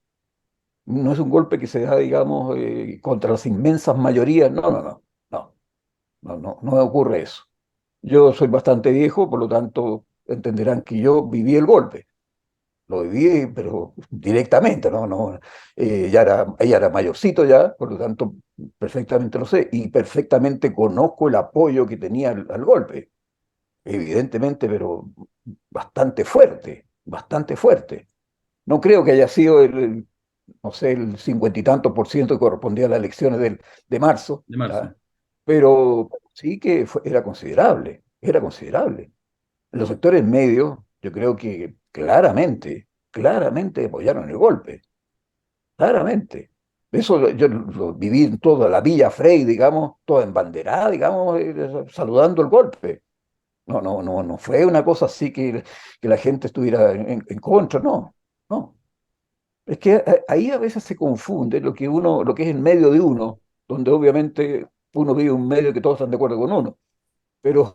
No es un golpe que se da, digamos, contra las inmensas mayorías. No, no, no, no, no me ocurre eso. Yo soy bastante viejo, por lo tanto entenderán que yo viví el golpe. Lo viví, pero directamente, ¿no? No, ella era mayorcito ya, por lo tanto perfectamente lo sé y perfectamente conozco el apoyo que tenía al golpe. Evidentemente, pero bastante fuerte, bastante fuerte. No creo que haya sido no sé, el 50 y tantos % que correspondía a las elecciones de marzo, De marzo. ¿ya? Pero sí que era considerable, era considerable. En los sectores medios, yo creo que claramente apoyaron el golpe, claramente. Eso yo lo viví en toda la Villa Frey, digamos, toda embanderada, digamos, saludando el golpe. No fue una cosa así que la gente estuviera en contra, no, no. Es que ahí a veces se confunde lo que es en medio de uno, donde obviamente uno vive un medio que todos están de acuerdo con uno, pero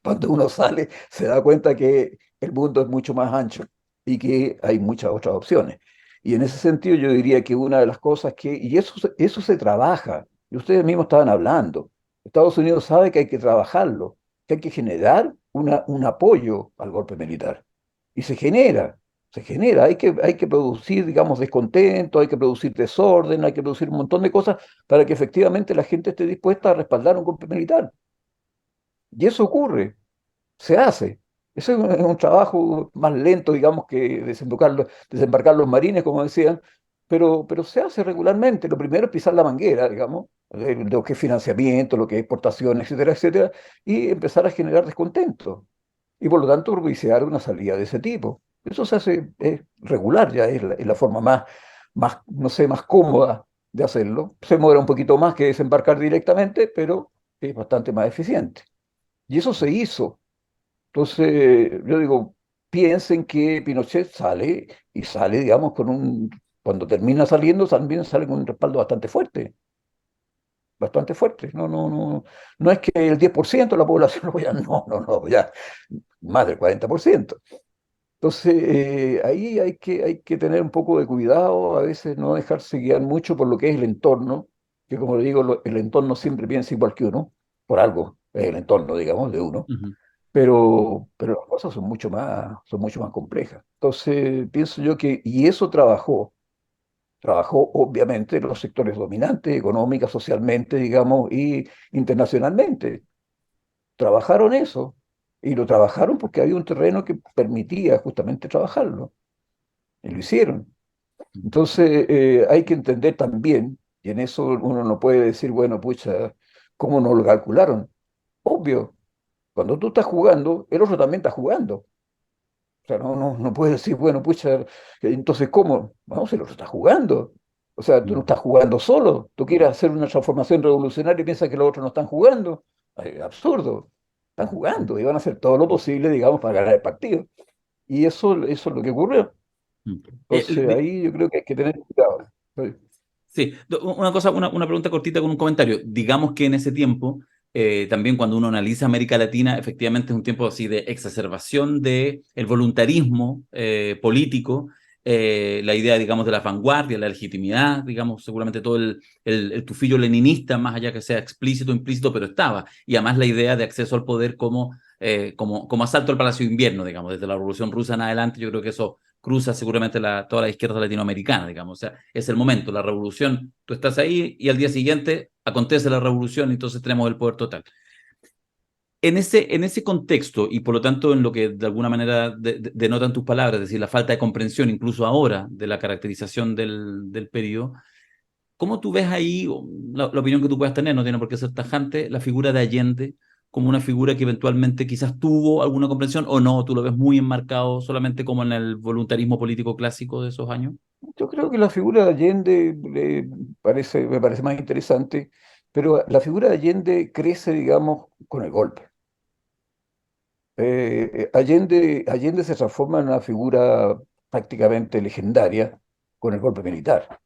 cuando uno sale se da cuenta que el mundo es mucho más ancho y que hay muchas otras opciones. Y en ese sentido yo diría que una de las cosas y eso se trabaja, y ustedes mismos estaban hablando, Estados Unidos sabe que hay que trabajarlo, que hay que generar un apoyo al golpe militar. Y se genera, hay que producir, digamos, descontento, hay que producir desorden, hay que producir un montón de cosas para que efectivamente la gente esté dispuesta a respaldar un golpe militar. Y eso ocurre, se hace. Eso es un trabajo más lento, digamos, que desembarcar los marines, como decían, pero se hace regularmente. Lo primero es pisar la manguera, digamos, lo que es financiamiento, lo que es exportación, etcétera, etcétera, y empezar a generar descontento. Y por lo tanto propiciar una salida de ese tipo. Eso se hace regular, ya es la forma no sé, más cómoda de hacerlo. Se muere un poquito más que desembarcar directamente, pero es bastante más eficiente. Y eso se hizo. Entonces, yo digo, piensen que Pinochet sale y sale, digamos, cuando termina saliendo, también sale con un respaldo bastante fuerte, bastante fuerte. No es que el 10% de la población lo apoya, no, ya más del 40%. Entonces, ahí hay que tener un poco de cuidado, a veces no dejarse guiar mucho por lo que es el entorno, que como le digo, el entorno siempre piensa igual que uno, por algo, es el entorno, digamos, de uno, Ujú. pero las cosas son mucho más complejas. Entonces, pienso yo que, y eso trabajó obviamente los sectores dominantes, económica, socialmente, digamos, y internacionalmente. Trabajaron eso, y lo trabajaron porque había un terreno que permitía justamente trabajarlo, y lo hicieron. Entonces, hay que entender también, y en eso uno no puede decir, bueno, pucha, ¿cómo no lo calcularon? Obvio, cuando tú estás jugando, el otro también está jugando. O sea, no puedes decir, bueno, pucha, entonces, ¿cómo? Vamos, el otro está jugando. O sea, tú no estás jugando solo. Tú quieres hacer una transformación revolucionaria y piensas que los otros no están jugando. Absurdo. Están jugando y van a hacer todo lo posible, digamos, para ganar el partido. Y eso es lo que ocurrió. Mm. Entonces, ahí yo creo que hay que tener cuidado. Sí. Sí, una cosa, una pregunta cortita con un comentario. Digamos que en ese tiempo, también cuando uno analiza América Latina, efectivamente es un tiempo así de exacerbación de el voluntarismo político, la idea, digamos, de la vanguardia, la legitimidad, digamos, seguramente todo el tufillo leninista, más allá que sea explícito o implícito, pero estaba. Y además la idea de acceso al poder como asalto al Palacio de Invierno, digamos, desde la Revolución Rusa en adelante, yo creo que eso cruza seguramente toda la izquierda latinoamericana, digamos. O sea, es el momento, la revolución, tú estás ahí y al día siguiente acontece la revolución y entonces tenemos el poder total. En ese contexto, y por lo tanto en lo que de alguna manera denotan tus palabras, es decir, la falta de comprensión incluso ahora de la caracterización del periodo, ¿cómo tú ves ahí, la opinión que tú puedas tener, no tiene por qué ser tajante, la figura de Allende como una figura que eventualmente quizás tuvo alguna comprensión o no, tú lo ves muy enmarcado solamente como en el voluntarismo político clásico de esos años? Yo creo que la figura de Allende me parece más interesante, pero la figura de Allende crece, digamos, con el golpe. Allende se transforma en una figura prácticamente legendaria con el golpe militar.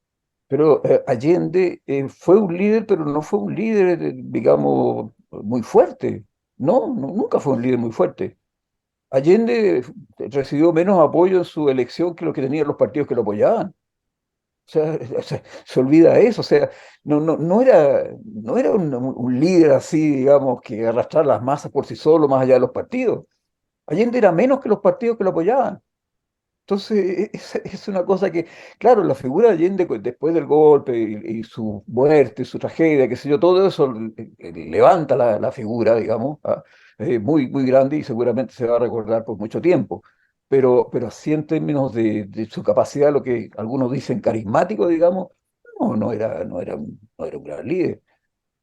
Pero Allende fue un líder, pero no fue un líder, digamos, muy fuerte. No, nunca fue un líder muy fuerte. Allende recibió menos apoyo en su elección que lo que tenían los partidos que lo apoyaban. O sea, se olvida eso. O sea, no era un líder así, digamos, que arrastrara las masas por sí solo, más allá de los partidos. Allende era menos que los partidos que lo apoyaban. Entonces, es una cosa que, claro, la figura de Allende después del golpe y su muerte, su tragedia, qué sé yo, todo eso levanta la figura, digamos, muy, muy grande y seguramente se va a recordar por mucho tiempo. Pero así en términos de su capacidad, lo que algunos dicen carismático, digamos, no era un gran líder.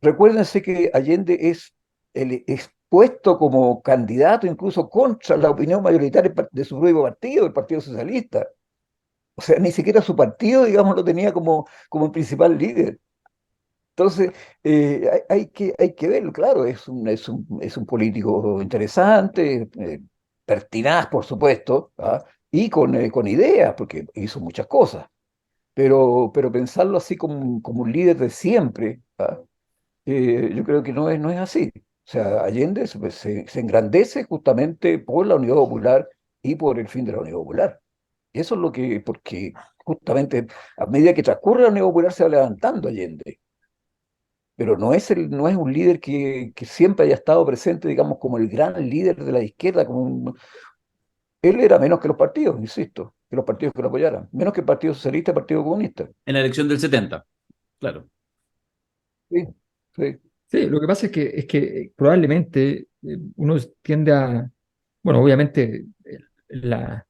Recuérdense que Allende es expuesto como candidato incluso contra la opinión mayoritaria de su propio partido, el Partido Socialista. O sea, ni siquiera su partido, digamos, lo tenía como el principal líder. Entonces, hay que verlo, claro, es un político interesante, pertinaz, por supuesto, ¿ah? Y con ideas, porque hizo muchas cosas. Pero pensarlo así como un líder de siempre, ¿ah? Yo creo que no es así. O sea, Allende se engrandece justamente por la Unidad Popular y por el fin de la Unidad Popular. Eso es porque justamente a medida que transcurre la Unidad Popular se va levantando Allende, pero no es un líder que siempre haya estado presente, digamos, como el gran líder de la izquierda. Él era menos que los partidos, insisto, que los partidos que lo apoyaran, menos que el Partido Socialista y el Partido Comunista. En la elección del 70, claro. Sí, sí. Sí, lo que pasa es que probablemente uno tiende a, bueno, obviamente la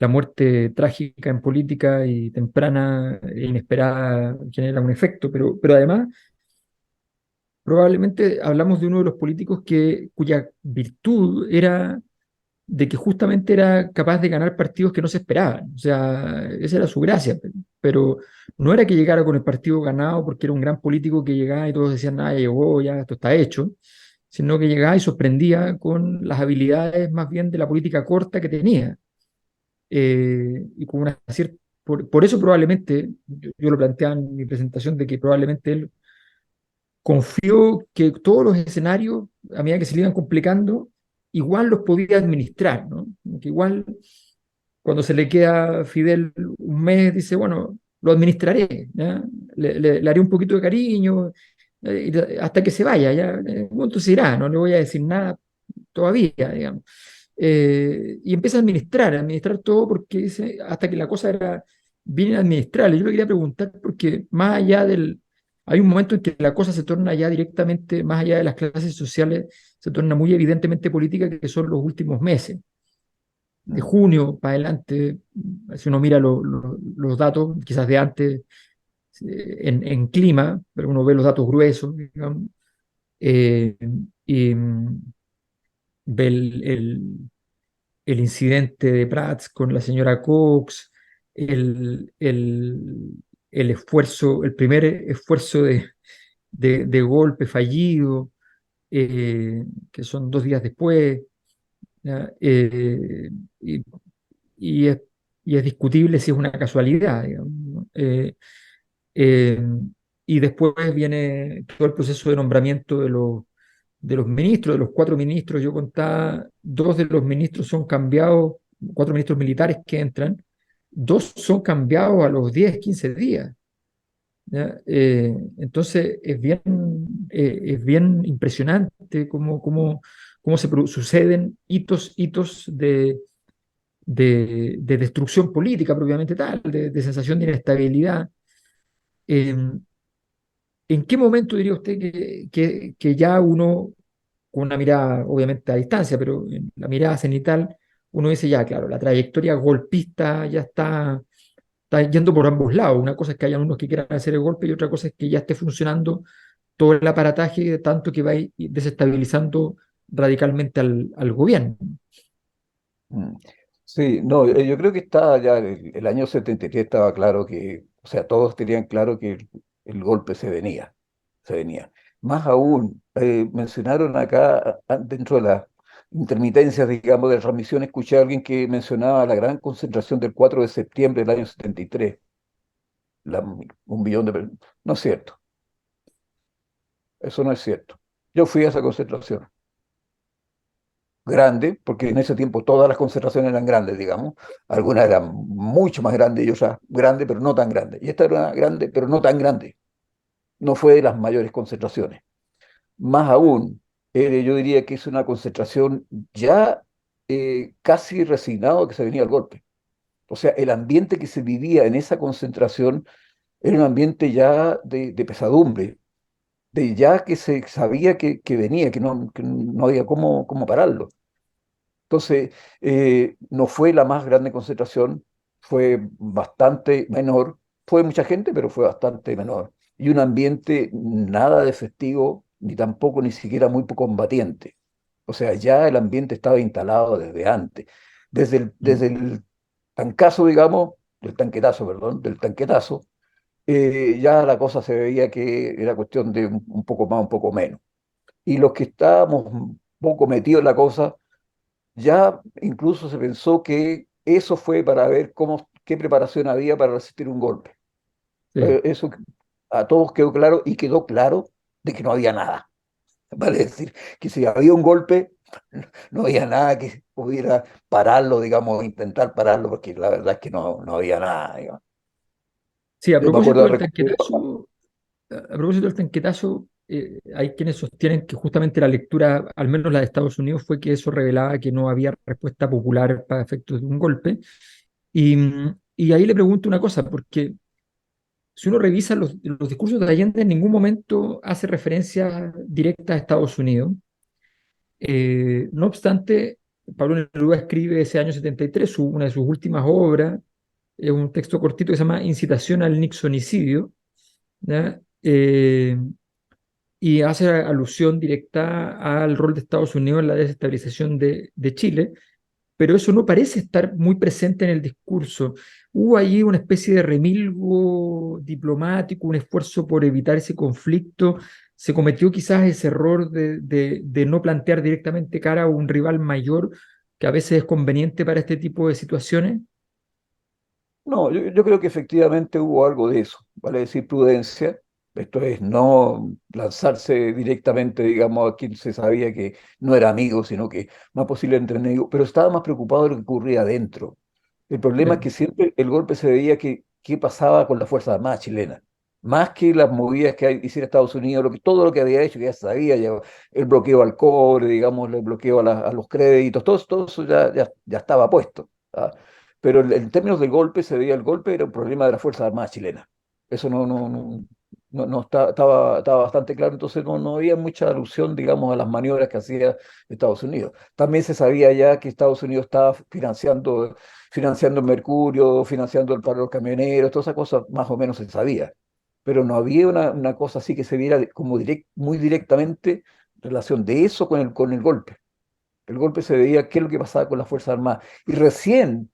muerte trágica en política y temprana e inesperada genera un efecto, pero además probablemente hablamos de uno de los políticos cuya virtud era de que justamente era capaz de ganar partidos que no se esperaban. O sea, esa era su gracia. pero no era que llegara con el partido ganado porque era un gran político que llegaba y todos decían, nada, llegó, ya esto está hecho, sino que llegaba y sorprendía con las habilidades más bien de la política corta que tenía. Y con una cierta... Por eso probablemente, yo lo planteaba en mi presentación, de que probablemente él confió que todos los escenarios, a medida que se le iban complicando, igual los podía administrar, ¿no? Que igual cuando se le queda a Fidel un mes, dice, bueno, lo administraré, ¿ya? Le haré un poquito de cariño hasta que se vaya, ya en un momento se irá, no le voy a decir nada todavía, digamos. Y empieza a administrar todo porque dice, hasta que la cosa era bien administrable. Yo le quería preguntar porque más allá del... Hay un momento en que la cosa se torna ya directamente, más allá de las clases sociales, se torna muy evidentemente política, que son los últimos meses de Mm. junio para adelante, si uno mira los datos, quizás de antes, en clima, pero uno ve los datos gruesos, digamos, eh, y ve el incidente de Prats con la señora Cox, el, el, el esfuerzo, el primer esfuerzo de golpe fallido, que son 2 días después, ¿ya? Y, y es, y es discutible si es una casualidad, digamos, ¿no? Eh, y después viene todo el proceso de nombramiento de los ministros, de los 4 ministros. Yo contaba, 2 de los ministros son cambiados, 4 ministros militares que entran, 2 son cambiados a los 10 15 días. ¿Ya? Entonces es bien impresionante cómo suceden hitos de destrucción política propiamente tal, de sensación de inestabilidad. Eh, ¿En qué momento diría usted que ya uno, con una mirada obviamente a distancia, pero en la mirada cenital, uno dice ya, claro, la trayectoria golpista ya está yendo por ambos lados? Una cosa es que hayan unos que quieran hacer el golpe y otra cosa es que ya esté funcionando todo el aparataje, tanto que va desestabilizando radicalmente al gobierno. Mm. Sí, no, yo creo que está ya el año 73 estaba claro que, o sea, todos tenían claro que el golpe se venía, se venía. Más aún, mencionaron acá, dentro de las intermitencias, digamos, de la transmisión, escuché a alguien que mencionaba la gran concentración del 4 de septiembre del año 73, 1 millón de personas. No es cierto, eso no es cierto. Yo fui a esa concentración grande, porque en ese tiempo todas las concentraciones eran grandes, digamos. Algunas eran mucho más grandes y otras grandes, pero no tan grandes. Y esta era grande, pero no tan grande. No fue de las mayores concentraciones. Más aún, yo diría que es una concentración ya casi resignado a que se venía el golpe. O sea, el ambiente que se vivía en esa concentración era un ambiente ya de pesadumbre, de ya que se sabía que venía, que no había cómo pararlo. Entonces, no fue la más grande concentración, fue bastante menor, fue mucha gente, pero fue bastante menor. Y un ambiente nada de festivo, ni tampoco ni siquiera muy combatiente. O sea, ya el ambiente estaba instalado desde antes. Desde el tancazo, digamos, del tanquetazo, perdón, del tanquetazo, ya la cosa se veía que era cuestión de un poco más, un poco menos. Y los que estábamos un poco metidos en la cosa, ya incluso se pensó que eso fue para ver qué preparación había para resistir un golpe. Sí. Eso a todos quedó claro y quedó claro de que no había nada. Vale decir, que si había un golpe, no había nada que pudiera pararlo, digamos, intentar pararlo, porque la verdad es que no había nada, digamos. Sí, a Yo me propósito acuerdo de del recorrido. tanquetazo, hay quienes sostienen que justamente la lectura, al menos la de Estados Unidos, fue que eso revelaba que no había respuesta popular para efectos de un golpe. Y ahí le pregunto una cosa, porque si uno revisa los discursos de Allende, en ningún momento hace referencia directa a Estados Unidos. No obstante, Pablo Neruda escribe ese año 73 una de sus últimas obras, es un texto cortito que se llama Incitación al Nixonicidio, ¿ya? Y hace alusión directa al rol de Estados Unidos en la desestabilización de Chile, pero eso no parece estar muy presente en el discurso. Hubo ahí una especie de remilgo diplomático, un esfuerzo por evitar ese conflicto. Se cometió quizás ese error de no plantear directamente cara a un rival mayor, que a veces es conveniente para este tipo de situaciones. No, yo creo que efectivamente hubo algo de eso, vale decir prudencia. Esto es no lanzarse directamente, digamos, a quien se sabía que no era amigo, sino que más posible entre enemigos, pero estaba más preocupado de lo que ocurría adentro. El problema es Ya. que siempre el golpe se veía que qué pasaba con las Fuerzas Armadas chilenas, más que las movidas que hiciera Estados Unidos, todo lo que había hecho, que ya se sabía, ya, el bloqueo al cobre, digamos, el bloqueo a los créditos, todo eso ya estaba puesto. ¿Ah? Pero en términos del golpe, se veía el golpe era un problema de las Fuerzas Armadas chilenas. Eso estaba bastante claro, entonces no había mucha alusión, digamos, a las maniobras que hacía Estados Unidos. También se sabía ya que Estados Unidos estaba financiando el Mercurio, financiando el paro de los camioneros, todas esas cosas más o menos se sabía. Pero no había una cosa así que se viera como muy directamente relación de eso con el golpe. El golpe se veía qué es lo que pasaba con las Fuerzas Armadas. Y recién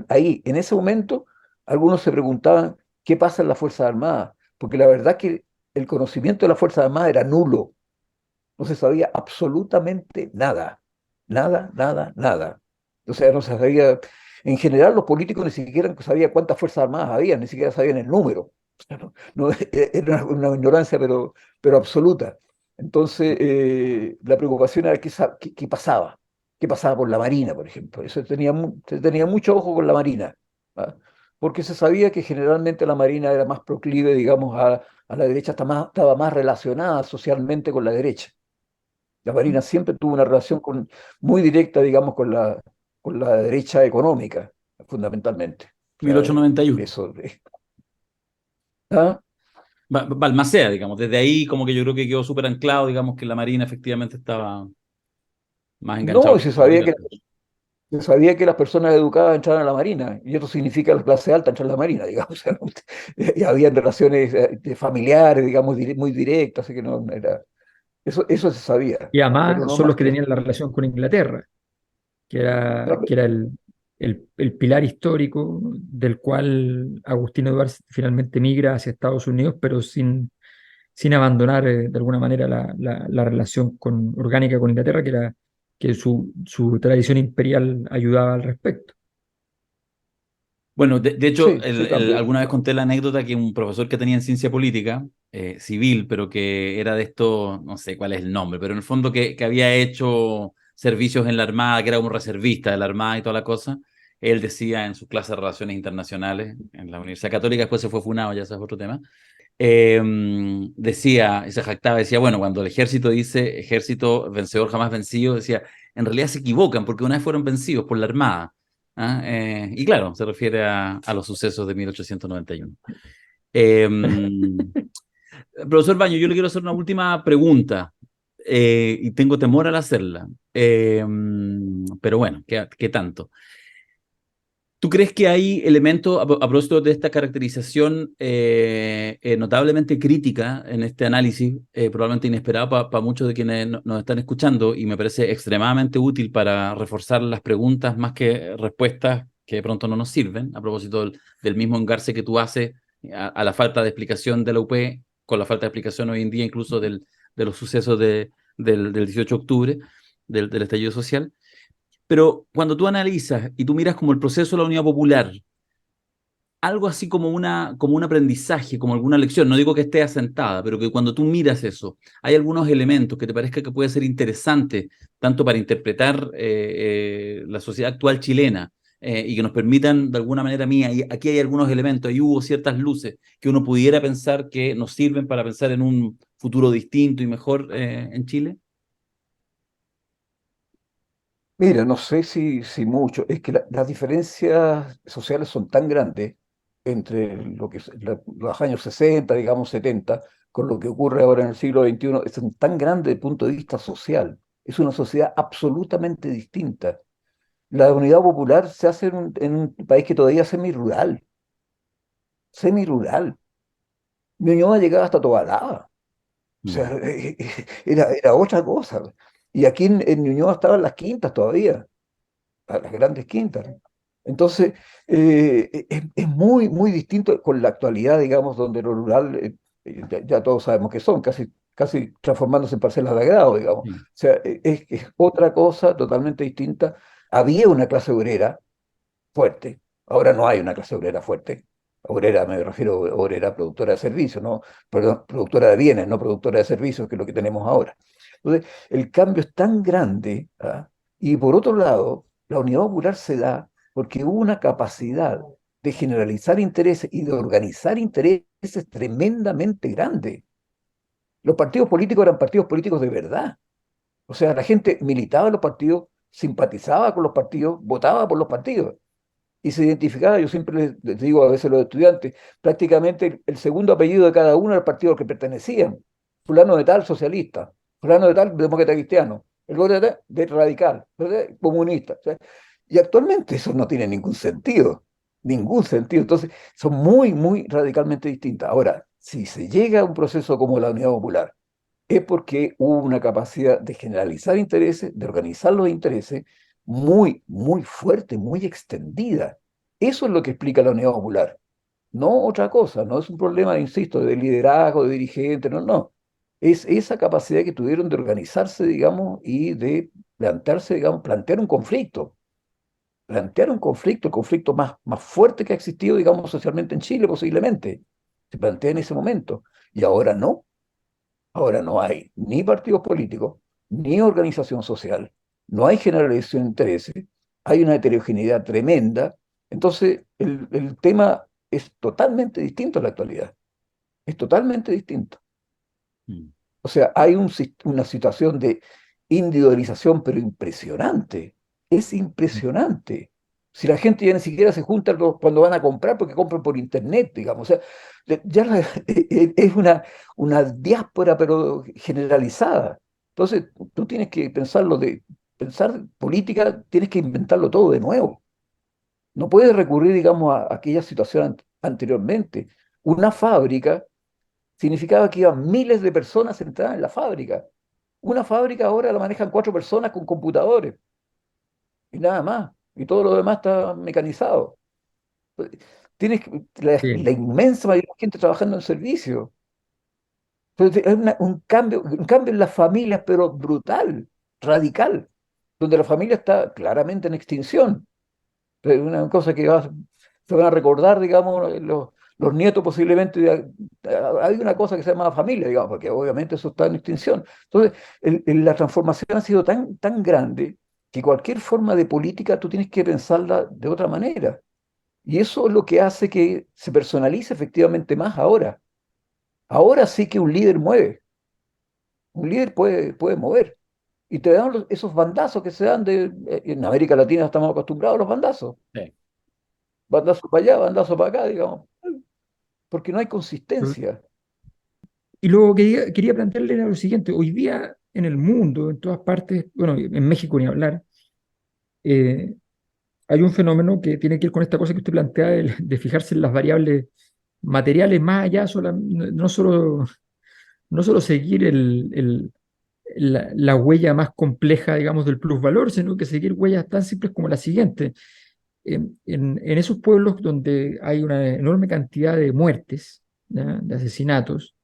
ahí, en ese momento, algunos se preguntaban qué pasa en las Fuerzas Armadas, porque la verdad que el conocimiento de las Fuerzas Armadas era nulo, no se sabía absolutamente nada, nada. O sea, no se sabía, en general los políticos ni siquiera sabían cuántas Fuerzas Armadas había, ni siquiera sabían el número. O sea, era una ignorancia, pero absoluta. Entonces, la preocupación era qué pasaba con la Marina, por ejemplo. Se tenía mucho ojo con la Marina, ¿ah? Porque se sabía que generalmente la Marina era más proclive, digamos, a la derecha, estaba más relacionada socialmente con la derecha. La Marina siempre tuvo una relación muy directa, digamos, con la derecha económica, fundamentalmente. O sea, 1891. eso. ¿Ah? Balmaceda, digamos. Desde ahí como que yo creo que quedó súper anclado, digamos, que la Marina efectivamente estaba más enganchado No, y con el sector militar. se sabía que las personas educadas entraban a la Marina, y eso significa la clase alta entrar a la Marina, digamos. O sea, y había relaciones familiares, digamos, muy directas, así que no era. Eso se sabía, Y pero además no son los más que que eso. tenían la relación con Inglaterra, que era el pilar histórico del cual Agustín Edwards finalmente migra hacia Estados Unidos, pero sin abandonar de alguna manera la relación orgánica con Inglaterra, que su tradición imperial ayudaba al respecto. Bueno, de hecho, Sí, también. alguna vez conté la anécdota que un profesor que tenía en ciencia política, civil, pero que era de esto, no sé cuál es el nombre, pero en el fondo que había hecho servicios en la Armada, que era un reservista de la Armada y toda la cosa, él decía en sus clases de Relaciones Internacionales en la Universidad Católica, después se fue funado, ya ese es otro tema, decía, y se jactaba, decía, bueno, cuando el ejército dice ejército vencedor jamás vencido, decía, en realidad se equivocan porque una vez fueron vencidos por la Armada. ¿Ah? Y claro, se refiere a los sucesos de 1891. Eh, Profesor Baño, yo le quiero hacer una última pregunta y tengo temor al hacerla. Pero bueno, ¿qué tanto? ¿Tú crees que hay elementos, a propósito de esta caracterización notablemente crítica en este análisis, probablemente inesperado para muchos de quienes nos están escuchando y me parece extremadamente útil para reforzar las preguntas más que respuestas que de pronto no nos sirven, a propósito del mismo engarce que tú haces a la falta de explicación de la UP, con la falta de explicación hoy en día incluso de los sucesos del 18 de octubre, del estallido social? Pero cuando tú analizas y tú miras como el proceso de la Unidad Popular, algo así como un aprendizaje, como alguna lección, no digo que esté asentada, pero que cuando tú miras eso, hay algunos elementos que te parezca que puede ser interesante, tanto para interpretar la sociedad actual chilena, y que nos permitan, de alguna manera mía, y aquí hay algunos elementos, y hubo ciertas luces que uno pudiera pensar que nos sirven para pensar en un futuro distinto y mejor en Chile. Mira, no sé si mucho, es que las diferencias sociales son tan grandes entre lo que los años 60, digamos 70, con lo que ocurre ahora en el siglo XXI, son tan grandes desde el punto de vista social. Es una sociedad absolutamente distinta. La unidad popular se hace en un país que todavía es semi-rural. Ñuñoa llegaba hasta Tobalaba. O sea, Ya. era otra cosa. Y aquí en Ñuñoa estaban las quintas todavía. a las grandes quintas. Entonces, es muy, muy distinto con la actualidad, digamos, donde lo rural, ya todos sabemos que son, casi transformándose en parcelas de agrado, digamos. O Sí. sea, es otra cosa totalmente distinta. Había una clase obrera fuerte, ahora no hay una clase obrera fuerte. Obrera, me refiero a obrera productora de servicios, ¿no? Perdón, productora de bienes, no productora de servicios, que es lo que tenemos ahora. Entonces, el cambio es tan grande, ¿ah? Y por otro lado, la unidad popular se da porque hubo una capacidad de generalizar intereses y de organizar intereses tremendamente grande. Los partidos políticos eran partidos políticos de verdad. O sea, la gente militaba en los partidos, simpatizaba con los partidos, votaba por los partidos y se identificaba. Yo siempre les digo a veces a los estudiantes, prácticamente el segundo apellido de cada uno era el partido al que pertenecían. Fulano de tal, socialista; fulano de tal, demócrata cristiano; el otro de radical, ¿verdad? Comunista. O sea, y actualmente eso no tiene ningún sentido, ningún sentido. Entonces, son muy, muy radicalmente distintas. Ahora, si se llega a un proceso como la Unidad Popular, es porque hubo una capacidad de generalizar intereses, de organizar los intereses muy, muy fuerte, muy extendida. Eso es lo que explica la unidad popular, no otra cosa. No es un problema, insisto, de liderazgo, de dirigente, no, no. Es esa capacidad que tuvieron de organizarse, digamos, y de plantearse, digamos, plantear un conflicto, el conflicto más fuerte que ha existido, digamos, socialmente en Chile, posiblemente. Se plantea en ese momento. Y ahora no. Ahora no hay ni partidos políticos, ni organización social, no hay generalización de intereses, hay una heterogeneidad tremenda. Entonces, el tema es totalmente distinto en la actualidad, es totalmente distinto. Mm. O sea, hay una situación de individualización, pero impresionante. Es impresionante. Si la gente ya ni siquiera se junta cuando van a comprar, porque compran por internet, digamos. O sea, es una diáspora, pero generalizada. Entonces, tú tienes que pensar política, tienes que inventarlo todo de nuevo. No puedes recurrir, digamos, a aquella situación anteriormente. Una fábrica significaba que iban miles de personas entradas en la fábrica. Una fábrica ahora la manejan 4 personas con computadores y nada más. Y todo lo demás está mecanizado. Tienes la Sí. inmensa mayoría de gente trabajando en servicio. Entonces, hay un cambio en las familias, pero brutal, radical, donde la familia está claramente en extinción. Es una cosa que se van a recordar, digamos, los nietos posiblemente. Hay una cosa que se llama familia, digamos, porque obviamente eso está en extinción. Entonces, la transformación ha sido tan grande que cualquier forma de política tú tienes que pensarla de otra manera. Y eso es lo que hace que se personalice efectivamente más ahora. Ahora sí que un líder mueve, un líder puede mover. Y te dan esos bandazos que se dan en América Latina estamos acostumbrados a los bandazos. Sí. Bandazo para allá, bandazo para acá, digamos, porque no hay consistencia. Y luego quería plantearle lo siguiente: hoy día en el mundo, en todas partes, bueno, en México ni hablar, eh, hay un fenómeno que tiene que ver con esta cosa que usted plantea de fijarse en las variables materiales más allá, no solo seguir la huella más compleja, digamos, del plusvalor, sino que seguir huellas tan simples como la siguiente. En esos pueblos donde hay una enorme cantidad de muertes, ¿ya?, de asesinatos,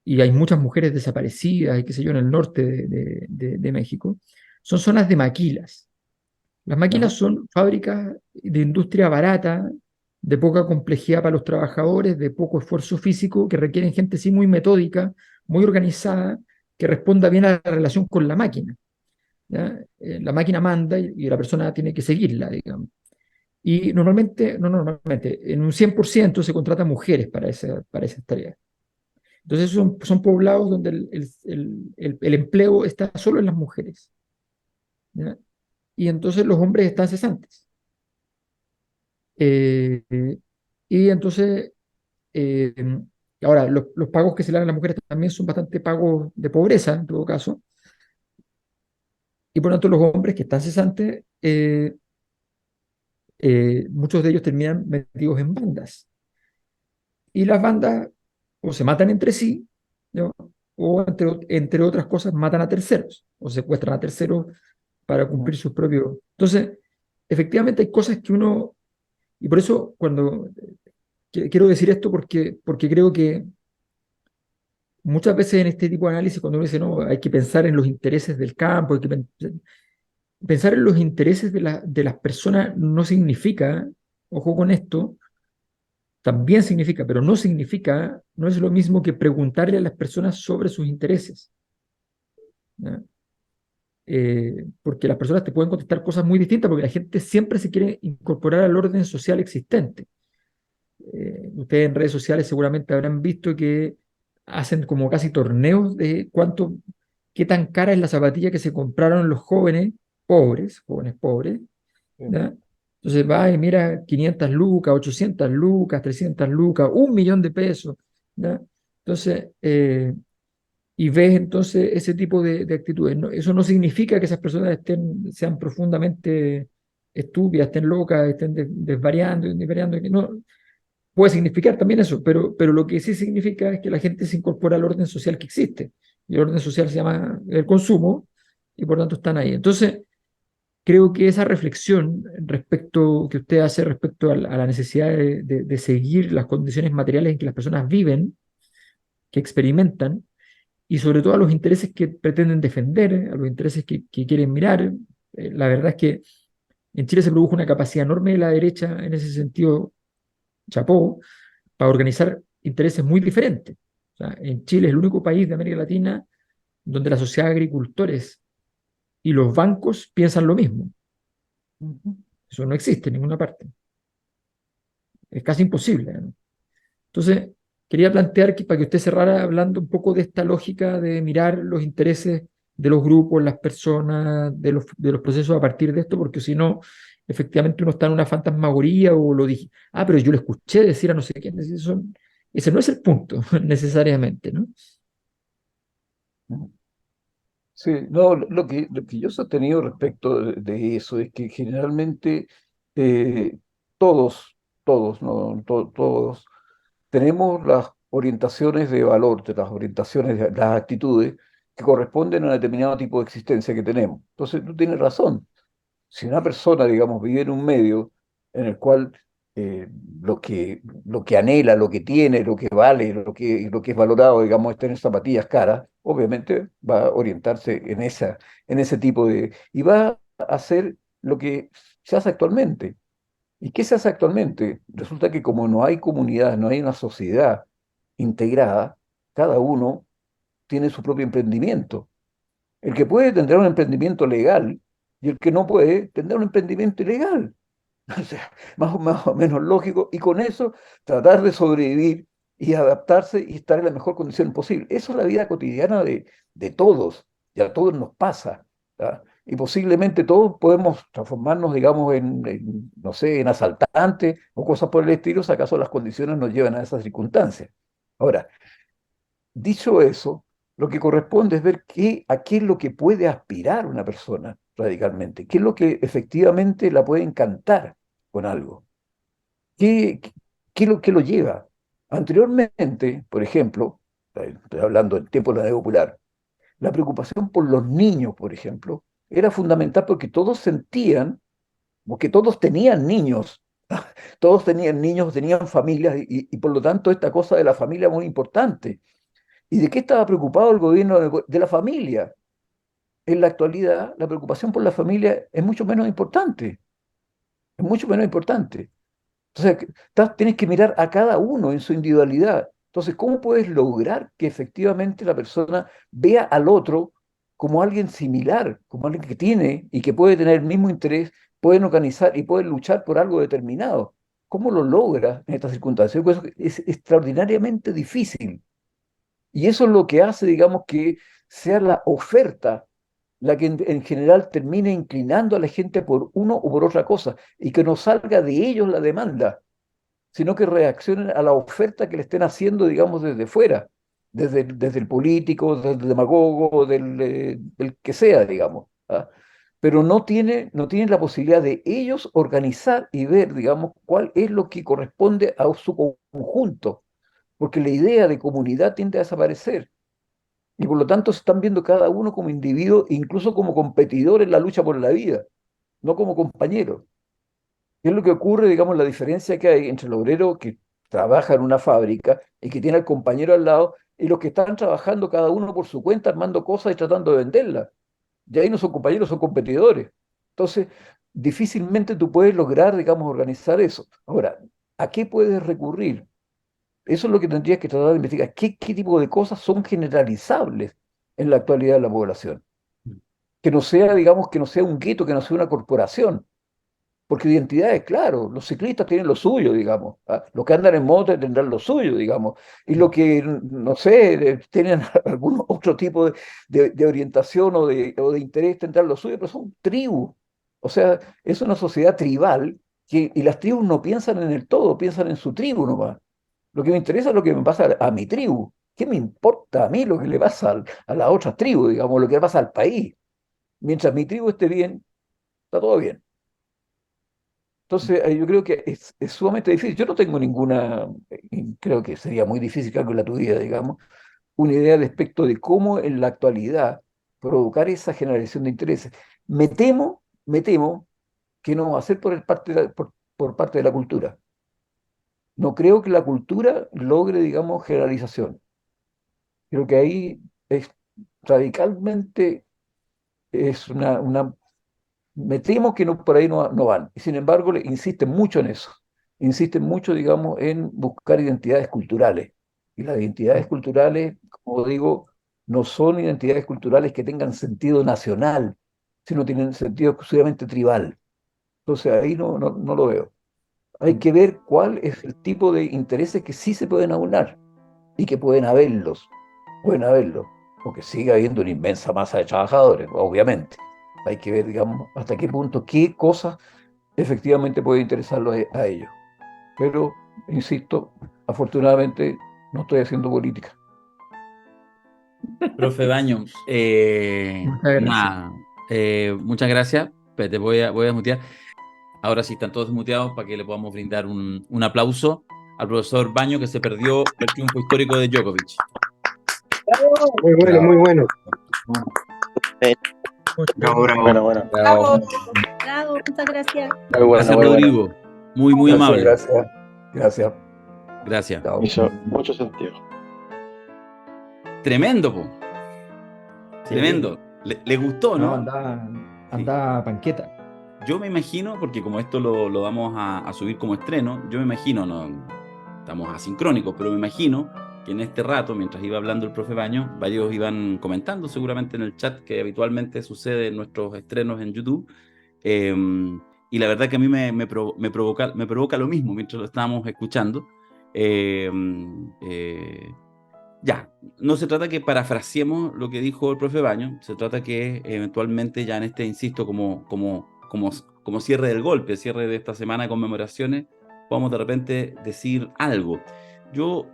y hay muchas mujeres desaparecidas, y qué sé yo, en el norte de México, son zonas de maquilas. Las máquinas Ajá. son fábricas de industria barata, de poca complejidad para los trabajadores, de poco esfuerzo físico, que requieren gente sí muy metódica, muy organizada, que responda bien a la relación con la máquina, ¿ya? La máquina manda y la persona tiene que seguirla, digamos. Y normalmente, no normalmente, en un 100% se contratan mujeres para esas tareas. Entonces son poblados donde el empleo está solo en las mujeres, ¿ya? Y entonces los hombres están cesantes. Eh, y entonces, eh, ahora, los pagos que se le dan a las mujeres también son bastante pagos de pobreza, en todo caso, y por lo tanto los hombres que están cesantes, muchos de ellos terminan metidos en bandas. Y las bandas o se matan entre sí, ¿no?, o entre otras cosas matan a terceros, o secuestran a terceros para cumplir sus propios. Entonces, efectivamente hay cosas que uno, y por eso cuando quiero decir esto porque creo que muchas veces en este tipo de análisis, cuando uno dice, no, hay que pensar en los intereses del campo, hay que pensar en los intereses de las personas no significa, ojo con esto, también significa, pero no significa, no es lo mismo que preguntarle a las personas sobre sus intereses, ¿ya? Porque las personas te pueden contestar cosas muy distintas, porque la gente siempre se quiere incorporar al orden social existente. Ustedes en redes sociales seguramente habrán visto que hacen como casi torneos de qué tan cara es la zapatilla que se compraron los jóvenes pobres, Sí. ¿ya? Entonces va y mira 500 lucas, 800 lucas, 300 lucas, 1 millón de pesos, ¿ya? Entonces, y ves entonces ese tipo de actitudes. Eso no significa que esas personas sean profundamente estúpidas, estén locas, estén desvariando, desvariando. No, puede significar también eso, pero lo que sí significa es que la gente se incorpora al orden social que existe. Y el orden social se llama el consumo, y por tanto están ahí. Entonces, creo que esa reflexión que usted hace respecto a la necesidad de seguir las condiciones materiales en que las personas viven, que experimentan, y sobre todo a los intereses que pretenden defender, a los intereses que quieren mirar. La verdad es que en Chile se produjo una capacidad enorme de la derecha en ese sentido, chapó, para organizar intereses muy diferentes. O sea, en Chile es el único país de América Latina donde la sociedad de agricultores y los bancos piensan lo mismo. Ujú. Eso no existe en ninguna parte. Es casi imposible, ¿no? Entonces, quería plantear que para que usted cerrara hablando un poco de esta lógica de mirar los intereses de los grupos, las personas, de los procesos a partir de esto, porque si no, efectivamente uno está en una fantasmagoría o lo dije, pero yo lo escuché decir a no sé quién, ese no es el punto necesariamente, ¿no? Ujú. Sí, no, lo que yo he sostenido respecto de eso es que generalmente eh, todos, todos, no, todos, tenemos las orientaciones de valor, las orientaciones, las actitudes que corresponden a un determinado tipo de existencia que tenemos. Entonces, tú tienes razón. Si una persona, digamos, vive en un medio en el cual eh, lo que anhela, lo que tiene, lo que vale, lo que es valorado, digamos, es tener zapatillas caras, obviamente va a orientarse en ese tipo de... y va a hacer lo que se hace actualmente. ¿Y qué se hace actualmente? Resulta que como no hay comunidad, no hay una sociedad integrada, cada uno tiene su propio emprendimiento. El que puede tendrá un emprendimiento legal y el que no puede tendrá un emprendimiento ilegal. O sea, más o menos lógico. Y con eso tratar de sobrevivir y adaptarse y estar en la mejor condición posible. Eso es la vida cotidiana de todos. Y a todos nos pasa. ¿Ya? Y posiblemente todos podemos transformarnos, digamos, no sé, en asaltantes o cosas por el estilo, si acaso las condiciones nos llevan a esas circunstancias. Ahora, dicho eso, lo que corresponde es ver a qué es lo que puede aspirar una persona radicalmente, qué es lo que efectivamente la puede encantar con algo, qué lo lleva. Anteriormente, por ejemplo, estoy hablando del tiempo de la Edad Popular, la preocupación por los niños, por ejemplo, era fundamental porque todos sentían, porque todos tenían niños, todos tenían niños, tenían familias y por lo tanto esta cosa de la familia es muy importante. ¿Y de qué estaba preocupado el gobierno de la familia? En la actualidad, la preocupación por la familia es mucho menos importante, es mucho menos importante. Entonces, tienes que mirar a cada uno en su individualidad. Entonces, ¿cómo puedes lograr que efectivamente la persona vea al otro como alguien similar, como alguien que tiene y que puede tener el mismo interés, pueden organizar y pueden luchar por algo determinado? ¿Cómo lo logras en estas circunstancias? Pues es extraordinariamente difícil. Y eso es lo que hace, digamos, que sea la oferta la que en general termine inclinando a la gente por uno o por otra cosa y que no salga de ellos la demanda, sino que reaccionen a la oferta que le estén haciendo, digamos, desde fuera, desde el político, desde el demagogo, del que sea, digamos. ¿Ah? Pero no tiene la posibilidad de ellos organizar y ver, digamos, cuál es lo que corresponde a su conjunto, porque la idea de comunidad tiende a desaparecer. Y por lo tanto se están viendo cada uno como individuo, incluso como competidor en la lucha por la vida, no como compañero. ¿Qué es lo que ocurre, digamos, la diferencia que hay entre el obrero que trabaja en una fábrica y que tiene al compañero al lado y los que están trabajando cada uno por su cuenta, armando cosas y tratando de venderlas? Y ahí no son compañeros, son competidores. Entonces, difícilmente tú puedes lograr, digamos, organizar eso. Ahora, ¿a qué puedes recurrir? Eso es lo que tendrías que tratar de investigar. ¿Qué tipo de cosas son generalizables en la actualidad de la población? Que no sea, digamos, que no sea un gueto, que no sea una corporación. Porque identidades, claro, los ciclistas tienen lo suyo, digamos. ¿Ah? Los que andan en moto tendrán lo suyo, digamos. Y los que, no sé, tienen algún otro tipo de orientación o de interés tendrán lo suyo, pero son tribus. O sea, es una sociedad tribal y las tribus no piensan en el todo, piensan en su tribu nomás. Lo que me interesa es lo que me pasa a mi tribu. ¿Qué me importa a mí lo que le pasa a la otra tribu, digamos, lo que le pasa al país? Mientras mi tribu esté bien, está todo bien. Entonces, yo creo que es sumamente difícil. Yo no tengo ninguna, creo que sería muy difícil que la tuviera, digamos, una idea respecto de cómo en la actualidad provocar esa generación de intereses. Me temo que no va a ser por parte de la cultura. No creo que la cultura logre, digamos, generalización. Creo que ahí es radicalmente, es me temo que no, por ahí no van. Y sin embargo, insisten mucho en eso. Insisten mucho, digamos, en buscar identidades culturales. Y las identidades culturales, como digo, no son identidades culturales que tengan sentido nacional, sino tienen sentido exclusivamente tribal. Entonces ahí no lo veo. Hay que ver cuál es el tipo de intereses que sí se pueden aunar y que pueden haberlo, porque sigue habiendo una inmensa masa de trabajadores, obviamente. Hay que ver, digamos, hasta qué punto, qué cosas efectivamente puede interesarlo a ellos. Pero, insisto, afortunadamente no estoy haciendo política. Profe Baño, Muchas gracias. nada, muchas gracias. Espérate, voy a mutear. Ahora sí están todos desmuteados para que le podamos brindar un aplauso al profesor Baño que se perdió el triunfo histórico de Djokovic. Muy bueno, muy Bravo. bueno. Eh, Bravo, bravo. Bueno, bueno. Bravo. Bravo, muchas gracias. Muy bueno, Gracias, muy bueno. Rodrigo. Muy Gracias, amable. gracias. Gracias. Gracias. Chao. Hizo mucho sentido. Tremendo, po. Sí. Tremendo. Le gustó, No, ¿no? anda panqueta. Yo me imagino, porque como esto lo vamos a subir como estreno, yo me imagino, no estamos asincrónicos, pero me imagino que en este rato, mientras iba hablando el profe Baño, varios iban comentando seguramente en el chat que habitualmente sucede en nuestros estrenos en YouTube. Eh, y la verdad que a mí me provoca lo mismo mientras lo estábamos escuchando. Eh, eh, ya, no se trata que parafraseemos lo que dijo el profe Baño, se trata que eventualmente ya en este, insisto, como cierre del golpe, cierre de esta semana de conmemoraciones, podamos de repente decir algo. Yo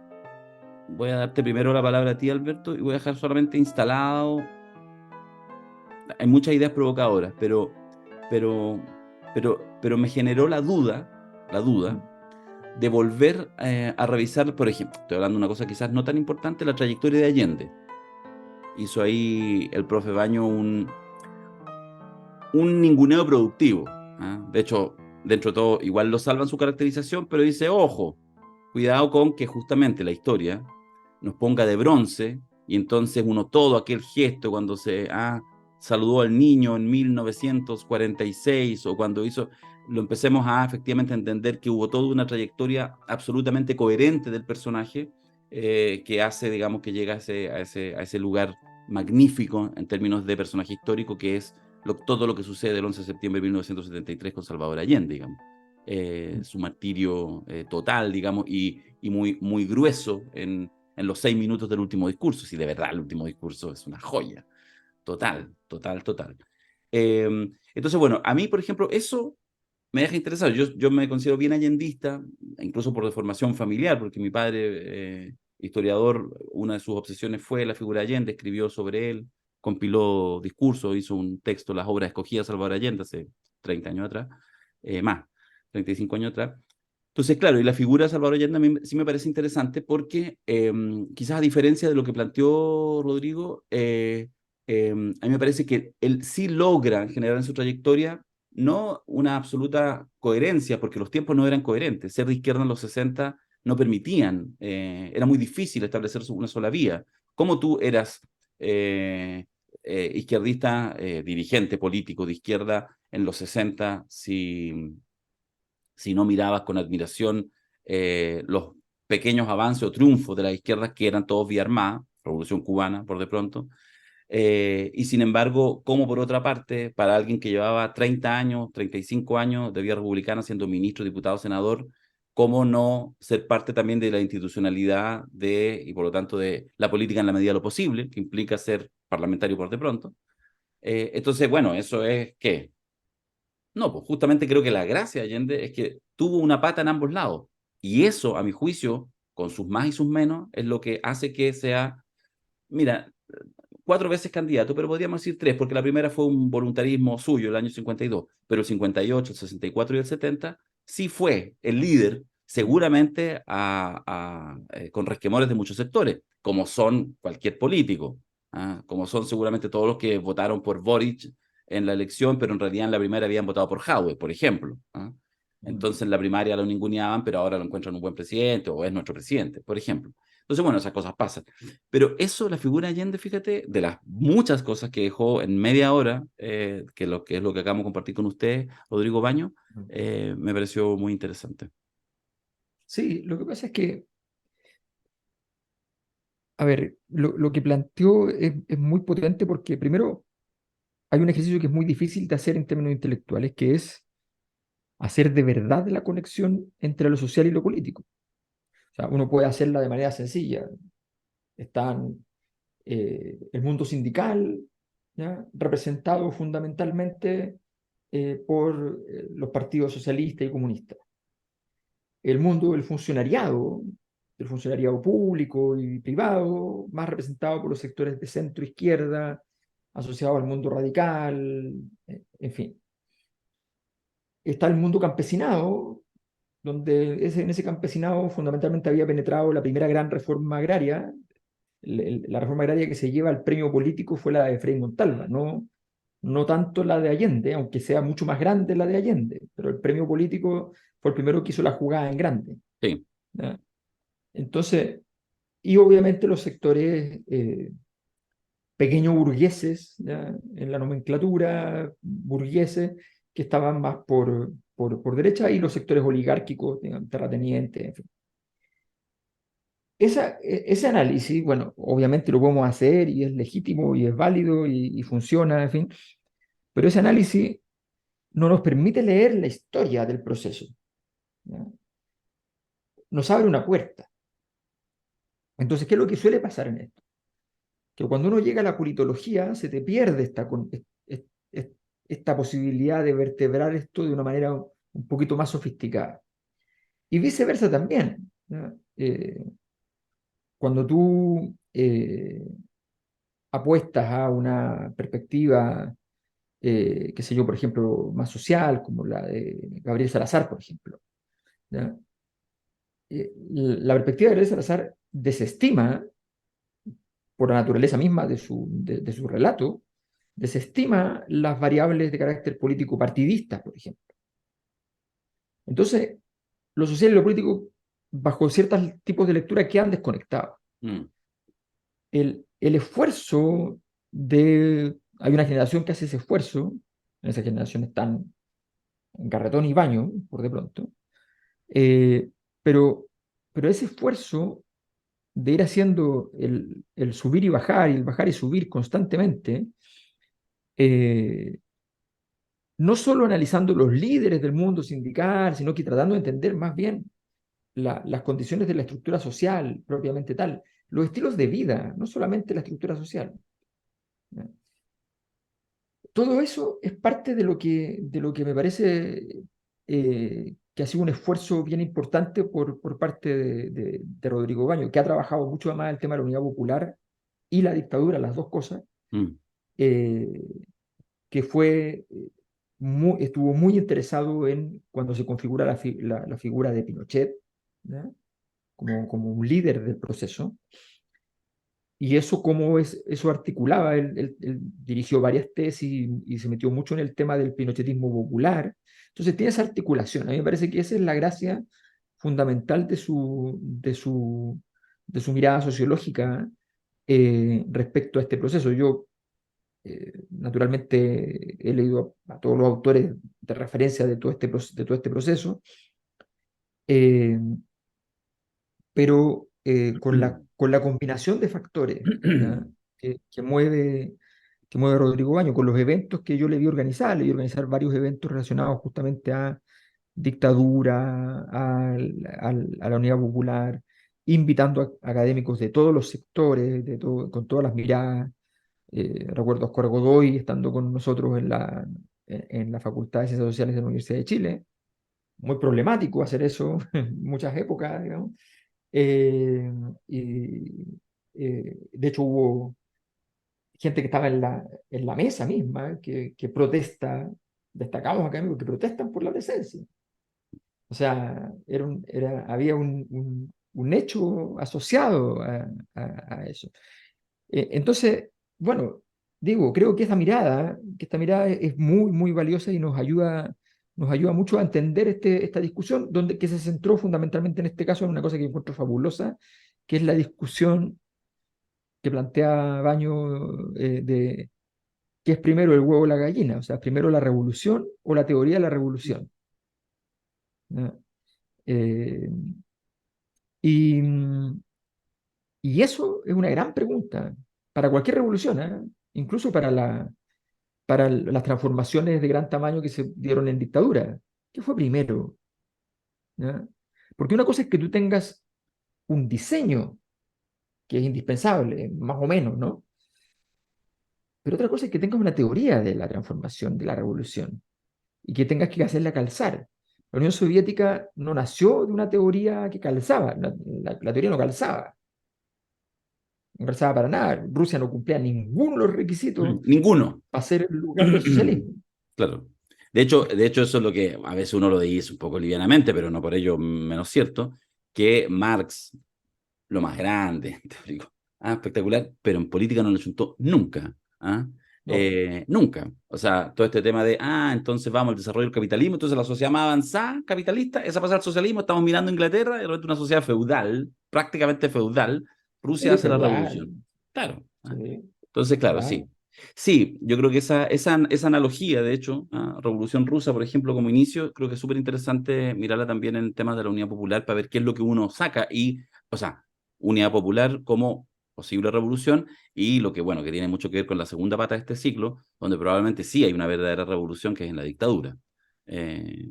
voy a darte primero la palabra a ti, Alberto, y voy a dejar solamente instalado. Hay muchas ideas provocadoras, pero, pero me generó la duda de volver a revisar, por ejemplo, estoy hablando de una cosa quizás no tan importante, la trayectoria de Allende. Hizo ahí el profe Baño un ninguneo productivo. ¿Ah? De hecho, dentro de todo, igual lo salvan su caracterización, pero dice, ojo, cuidado con que justamente la historia nos ponga de bronce y entonces uno todo aquel gesto cuando se saludó al niño en 1946 o cuando hizo, lo empecemos a efectivamente entender que hubo toda una trayectoria absolutamente coherente del personaje que hace, digamos, que llega a ese lugar magnífico en términos de personaje histórico que es todo lo que sucede el 11 de septiembre de 1973 con Salvador Allende, digamos. Su martirio total, digamos, y muy grueso en los 6 minutos del último discurso. Si de verdad el último discurso es una joya. Total. Entonces, bueno, a mí, por ejemplo, eso me deja interesado. Yo me considero bien allendista, incluso por deformación familiar, porque mi padre, historiador, una de sus obsesiones fue la figura de Allende, escribió sobre él, compiló discursos, hizo un texto, las obras escogidas de Salvador Allende hace 30 años atrás, más, 35 años atrás. Entonces, claro, y la figura de Salvador Allende a mí sí me parece interesante porque quizás a diferencia de lo que planteó Rodrigo, a mí me parece que él sí logra generar en su trayectoria no una absoluta coherencia, porque los tiempos no eran coherentes. Ser de izquierda en los 60 no permitían, era muy difícil establecer una sola vía. ¿Cómo tú eras izquierdista, dirigente político de izquierda en los 60 si no mirabas con admiración los pequeños avances o triunfos de las izquierdas que eran todos vía armada, Revolución Cubana por de pronto? Y sin embargo, como por otra parte, para alguien que llevaba 30 años, 35 años de vida republicana siendo ministro, diputado, senador, cómo no ser parte también de la institucionalidad y por lo tanto de la política en la medida de lo posible, que implica ser parlamentario por de pronto? Entonces, bueno, eso es ¿qué? No, pues justamente creo que la gracia de Allende es que tuvo una pata en ambos lados. Y eso, a mi juicio, con sus más y sus menos, es lo que hace que sea, mira, 4 veces candidato, pero podríamos decir 3, porque la primera fue un voluntarismo suyo, el año 52, pero el 58, el 64 y el 70 sí fue el líder, seguramente con resquemores de muchos sectores, como son cualquier político, como son seguramente todos los que votaron por Boric en la elección, pero en realidad en la primera habían votado por Jadwe, por ejemplo. Entonces en la primaria lo ninguneaban, pero ahora lo encuentran un buen presidente o es nuestro presidente, por ejemplo. Entonces, bueno, esas cosas pasan. Pero eso, la figura de Allende, fíjate, de las muchas cosas que dejó en media hora, que es lo que acabamos de compartir con usted, Rodrigo Baño, me pareció muy interesante. Sí, lo que pasa es que, a ver, lo que planteó es muy potente porque primero hay un ejercicio que es muy difícil de hacer en términos intelectuales, que es hacer de verdad la conexión entre lo social y lo político. O sea, uno puede hacerla de manera sencilla. Están el mundo sindical, ¿ya? Representado fundamentalmente por los partidos socialista y comunista. El mundo del funcionariado público y privado, más representado por los sectores de centro-izquierda, asociado al mundo radical, en fin. Está el mundo campesinado, donde en ese campesinado fundamentalmente había penetrado la primera gran reforma agraria. La reforma agraria que se lleva al premio político fue la de Frei Montalva, no tanto la de Allende, aunque sea mucho más grande la de Allende, pero el premio político fue el primero que hizo la jugada en grande. Sí. ¿Ya? Entonces, y obviamente los sectores pequeños burgueses, ¿ya? En la nomenclatura, burgueses, que estaban más por derecha, y los sectores oligárquicos, digamos, terratenientes, en fin. Ese análisis, bueno, obviamente lo podemos hacer y es legítimo y es válido y funciona, en fin, pero ese análisis no nos permite leer la historia del proceso, ¿ya? Nos abre una puerta. Entonces, ¿qué es lo que suele pasar en esto? Que cuando uno llega a la politología se te pierde esta posibilidad de vertebrar esto de una manera un poquito más sofisticada. Y viceversa también, ¿ya? Cuando tú apuestas a una perspectiva, qué sé yo, por ejemplo, más social, como la de Gabriel Salazar, por ejemplo, ¿ya? La perspectiva de Gabriel Salazar desestima, por la naturaleza misma de su relato, desestima las variables de carácter político partidista, por ejemplo. Entonces, lo social y lo político, bajo ciertos tipos de lectura, quedan desconectados. El esfuerzo de... Hay una generación que hace ese esfuerzo, en esa generación están Garretón y Baño, por de pronto, eh, pero, pero ese esfuerzo de ir haciendo el subir y bajar, y el bajar y subir constantemente, no solo analizando los líderes del mundo sindical, sino que tratando de entender más bien las condiciones de la estructura social propiamente tal, los estilos de vida, no solamente la estructura social. ¿Ya? Todo eso es parte de lo que me parece que ha sido un esfuerzo bien importante por parte de Rodrigo Baño, que ha trabajado mucho más el tema de la unidad popular y la dictadura, las dos cosas, eh, que estuvo muy interesado en cuando se configura la figura de Pinochet, ¿ya? Como un líder del proceso. y eso cómo eso articulaba, él dirigió varias tesis y se metió mucho en el tema del pinochetismo popular. Entonces tiene esa articulación. A mí me parece que esa es la gracia fundamental de su mirada sociológica respecto a este proceso. Yo, naturalmente, he leído a todos los autores de referencia de de todo este proceso, eh, pero con la combinación de factores, ¿ya? Que mueve Rodrigo Baño, con los eventos que yo le le vi organizar varios eventos relacionados justamente a dictadura, a la Unidad Popular, invitando a académicos de todos los sectores, con todas las miradas. Recuerdo a Oscar Godoy estando con nosotros en la Facultad de Ciencias Sociales de la Universidad de Chile. Muy problemático hacer eso en muchas épocas, digamos. Eh, y, de hecho, hubo gente que estaba en la mesa misma que protesta, destacados académicos que protestan por la presencia. O sea, había un hecho asociado a eso. Entonces, bueno, digo, creo que esta mirada es muy, muy valiosa y nos ayuda mucho a entender esta discusión, que se centró fundamentalmente en este caso en una cosa que encuentro fabulosa, que es la discusión que plantea Baño de qué es primero el huevo o la gallina, o sea, primero la revolución o la teoría de la revolución. ¿No? Eh, y, y eso es una gran pregunta para cualquier revolución, ¿eh? Incluso para las transformaciones de gran tamaño que se dieron en dictadura. ¿Qué fue primero? ¿Ya? Porque una cosa es que tú tengas un diseño que es indispensable, más o menos, ¿no? Pero otra cosa es que tengas una teoría de la transformación, de la revolución, y que tengas que hacerla calzar. La Unión Soviética no nació de una teoría que calzaba, la teoría no calzaba para nada. Rusia no cumplía ninguno de los requisitos Ninguno. para ser el lugar del socialismo. Claro. De hecho, eso es lo que a veces uno lo dice un poco livianamente, pero no por ello menos cierto, que Marx, lo más grande, teórico, espectacular, pero en política no lo chuntó nunca. No, Nunca. O sea, todo este tema de, entonces vamos al desarrollo del capitalismo, entonces la sociedad más avanzada, capitalista, esa pasa al socialismo, estamos mirando a Inglaterra, de repente una sociedad feudal, prácticamente feudal, Rusia medio hace la feudal. revolución. Claro. Sí, Entonces, claro, claro. sí. Sí, yo creo que esa analogía, de hecho, Revolución Rusa, por ejemplo, como inicio, creo que es súper interesante mirarla también en temas de la Unidad Popular para ver qué es lo que uno saca y, o sea, Unidad Popular como posible revolución y lo que, bueno, que tiene mucho que ver con la segunda pata de este ciclo, donde probablemente sí hay una verdadera revolución que es en la dictadura. Eh,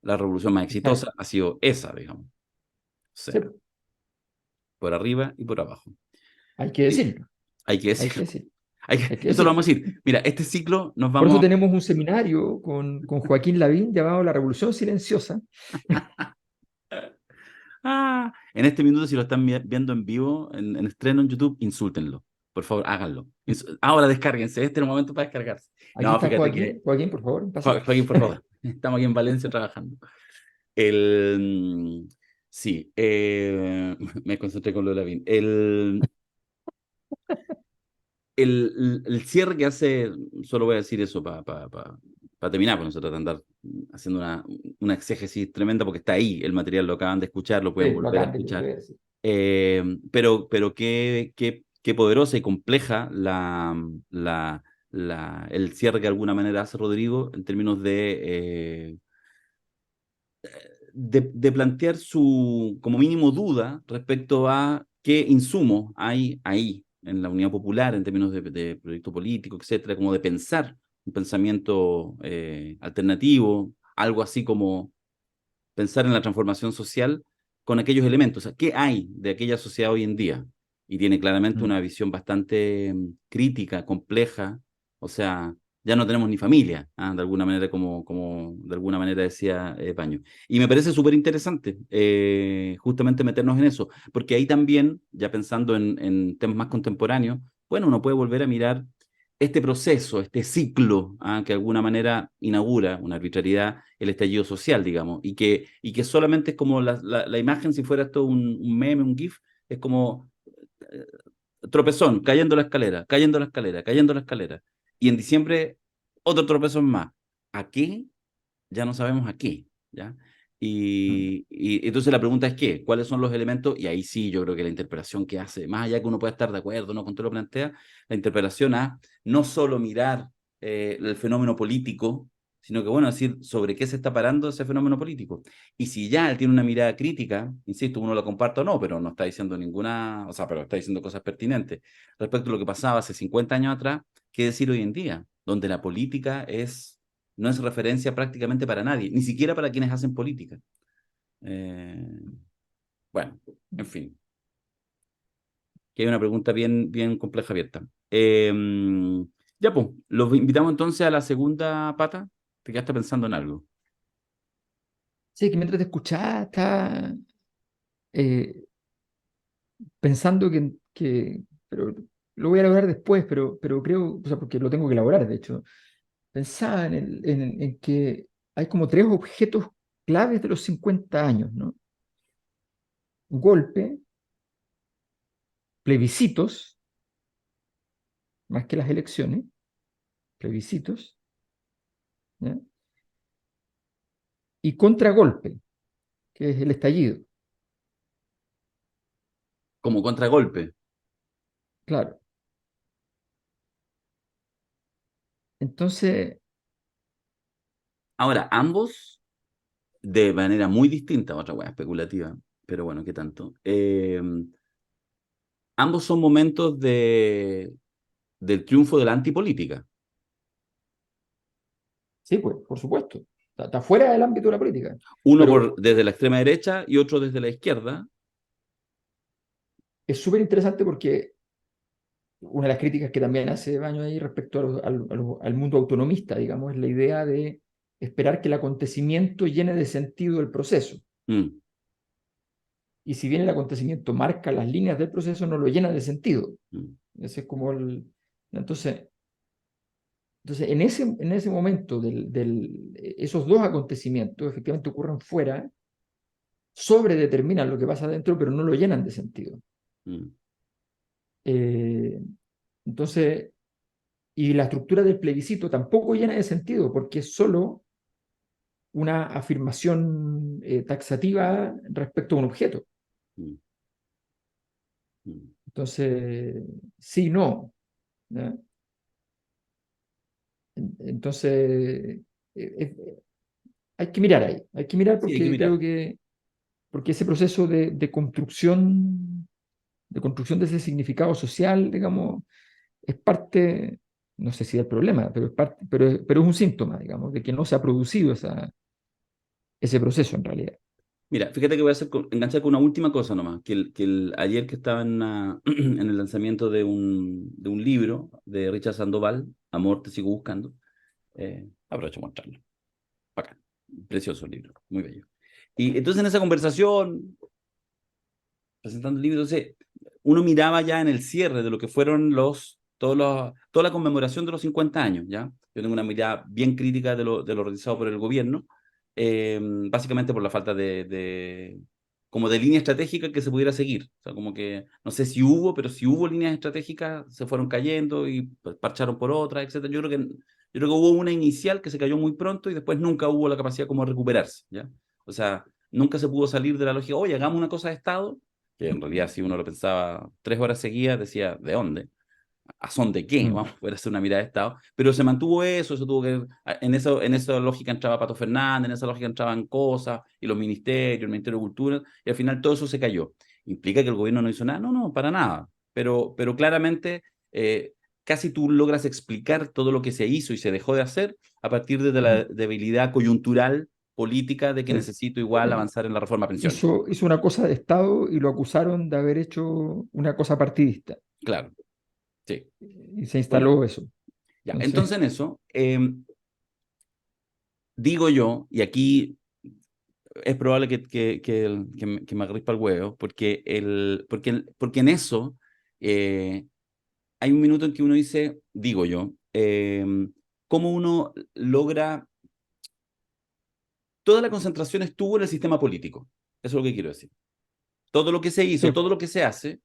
la revolución más exitosa ha sido esa, digamos. O Sí, sea, por arriba y por abajo. hay que Sí, decirlo, hay que hay que decirlo. decirlo, hay que Eso lo decirlo. vamos a decir. Mira, este ciclo nos Por eso vamos. tenemos un seminario con Joaquín Lavín llamado La Revolución Silenciosa. En este minuto, si lo están viendo en vivo, en estreno en YouTube, insúltenlo. Por favor, háganlo. Ahora descárguense. Este es el momento para descargarse. Aquí No, está fíjate que. Joaquín. Joaquín, por favor, pasa. Joaquín, por favor. Estamos aquí en Valencia trabajando. Sí, me concentré con lo de Lavín. El cierre que hace, solo voy a decir eso para terminar, porque nosotros andar haciendo una exégesis tremenda porque está ahí el material, lo acaban de escuchar, lo pueden Sí, lo volver a acaban escuchar. de decir. Pero qué poderosa y compleja el cierre que de alguna manera hace Rodrigo en términos de plantear su, como mínimo, duda respecto a qué insumos hay ahí en la Unidad Popular en términos de proyecto político, etcétera, como de pensar un pensamiento alternativo, algo así como pensar en la transformación social con aquellos elementos. O sea, ¿qué hay de aquella sociedad hoy en día? Y tiene claramente Mm. una visión bastante crítica, compleja. O sea, ya no tenemos ni familia, de alguna manera, como de alguna manera decía Paño. Y me parece súper interesante justamente meternos en eso, porque ahí también, ya pensando en temas más contemporáneos, bueno, uno puede volver a mirar este proceso, este ciclo, que de alguna manera inaugura una arbitrariedad, el estallido social, digamos, y que solamente es como la imagen, si fuera esto un meme, un GIF, es como tropezón, cayendo la escalera, cayendo la escalera, cayendo la escalera. Y en diciembre, otro tropezón más. ¿A qué? Ya no sabemos a qué, ¿ya? Y entonces la pregunta es ¿qué? ¿Cuáles son los elementos? Y ahí sí yo creo que la interpretación que hace, más allá que uno pueda estar de acuerdo, ¿no? Con todo lo que plantea, la interpretación a no solo mirar el fenómeno político, sino que, bueno, decir sobre qué se está parando ese fenómeno político. Y si ya él tiene una mirada crítica, insisto, uno la comparta o no, pero no está diciendo ninguna, o sea, pero está diciendo cosas pertinentes respecto a lo que pasaba hace 50 años atrás, ¿qué decir hoy en día? Donde la política no es referencia prácticamente para nadie, ni siquiera para quienes hacen política. Eh, bueno, en fin, que hay una pregunta bien, bien compleja abierta. Ya, pues, los invitamos entonces a la segunda pata. Te quedaste pensando en algo. Sí, que mientras te escuchaba, estaba eh, pensando pero lo voy a elaborar después, pero creo, o sea, porque lo tengo que elaborar, de hecho. Pensaba en que hay como tres objetos claves de los 50 años, ¿no? Golpe, plebiscitos, más que las elecciones, plebiscitos, ¿ya? Y contragolpe, que es el estallido, Como contragolpe. claro. Entonces, Ahora, ambos de manera muy distinta, otra hueá especulativa, pero bueno, ¿qué tanto? Ambos son momentos del triunfo de la antipolítica. sí, pues, por supuesto, está fuera del ámbito de la política, Uno pero desde la extrema derecha y otro desde la izquierda. es súper interesante porque una de las críticas que también hace Baño ahí respecto al mundo autonomista, digamos, es la idea de esperar que el acontecimiento llene de sentido el proceso. Mm, Y si bien el acontecimiento marca las líneas del proceso, no lo llena de sentido. mm, Ese es como el... Entonces, en ese momento, esos dos acontecimientos efectivamente ocurren fuera, sobredeterminan lo que pasa adentro, pero no lo llenan de sentido. mm, Eh, entonces, y la estructura del plebiscito tampoco llena de sentido, porque es solo una afirmación taxativa respecto a un objeto. mm, mm. Entonces, sí, no. ¿Ya? Entonces, hay que mirar ahí, hay que mirar Sí, hay que porque creo mirar. que porque ese proceso de construcción de ese significado social, digamos, es parte, no sé si del problema, pero es parte, pero es un síntoma, digamos, de que no se ha producido ese proceso en realidad. Mira, fíjate que voy a enganchar con una última cosa nomás, ayer que estaba en el lanzamiento de un libro de Richard Sandoval, Amor, te sigo buscando, aprovecho a mostrarlo. Bacán, precioso libro, muy bello. Y entonces en esa conversación, presentando el libro, entonces, uno miraba ya en el cierre de lo que fueron toda la conmemoración de los 50 años, ¿ya? Yo tengo una mirada bien crítica de lo realizado por el gobierno, básicamente por la falta como de línea estratégica que se pudiera seguir. O sea, como que, no sé si hubo, pero si hubo líneas estratégicas, se fueron cayendo y pues, parcharon por otras, etcétera. Yo creo que hubo una inicial que se cayó muy pronto y después nunca hubo la capacidad como de recuperarse, ¿ya? O sea, nunca se pudo salir de la lógica, oye, hagamos una cosa de Estado, que en realidad si uno lo pensaba 3 horas seguidas, decía, ¿de dónde? ¿A son de qué? Mm. Vamos a poder hacer una mirada de Estado. Pero se mantuvo eso tuvo que... En esa lógica entraba Pato Fernández, en esa lógica entraban cosas, y los ministerios, el Ministerio de Cultura, y al final todo eso se cayó. ¿Implica que el gobierno no hizo nada? No, no, para nada. Pero claramente casi tú logras explicar todo lo que se hizo y se dejó de hacer a partir de la Mm. debilidad coyuntural política de que Sí. necesito igual Eh, avanzar en la reforma a pensiones. hizo una cosa de Estado y lo acusaron de haber hecho una cosa partidista. Claro, sí. Y se Bueno, instaló eso. ya. Entonces, Entonces en eso, digo yo, y aquí es probable que me agrispa el huevo, porque en eso hay un minuto en que uno dice, digo yo, cómo uno logra, toda la concentración estuvo en el sistema político. Eso es lo que quiero decir. Todo lo que se hizo, sí, todo lo que se hace,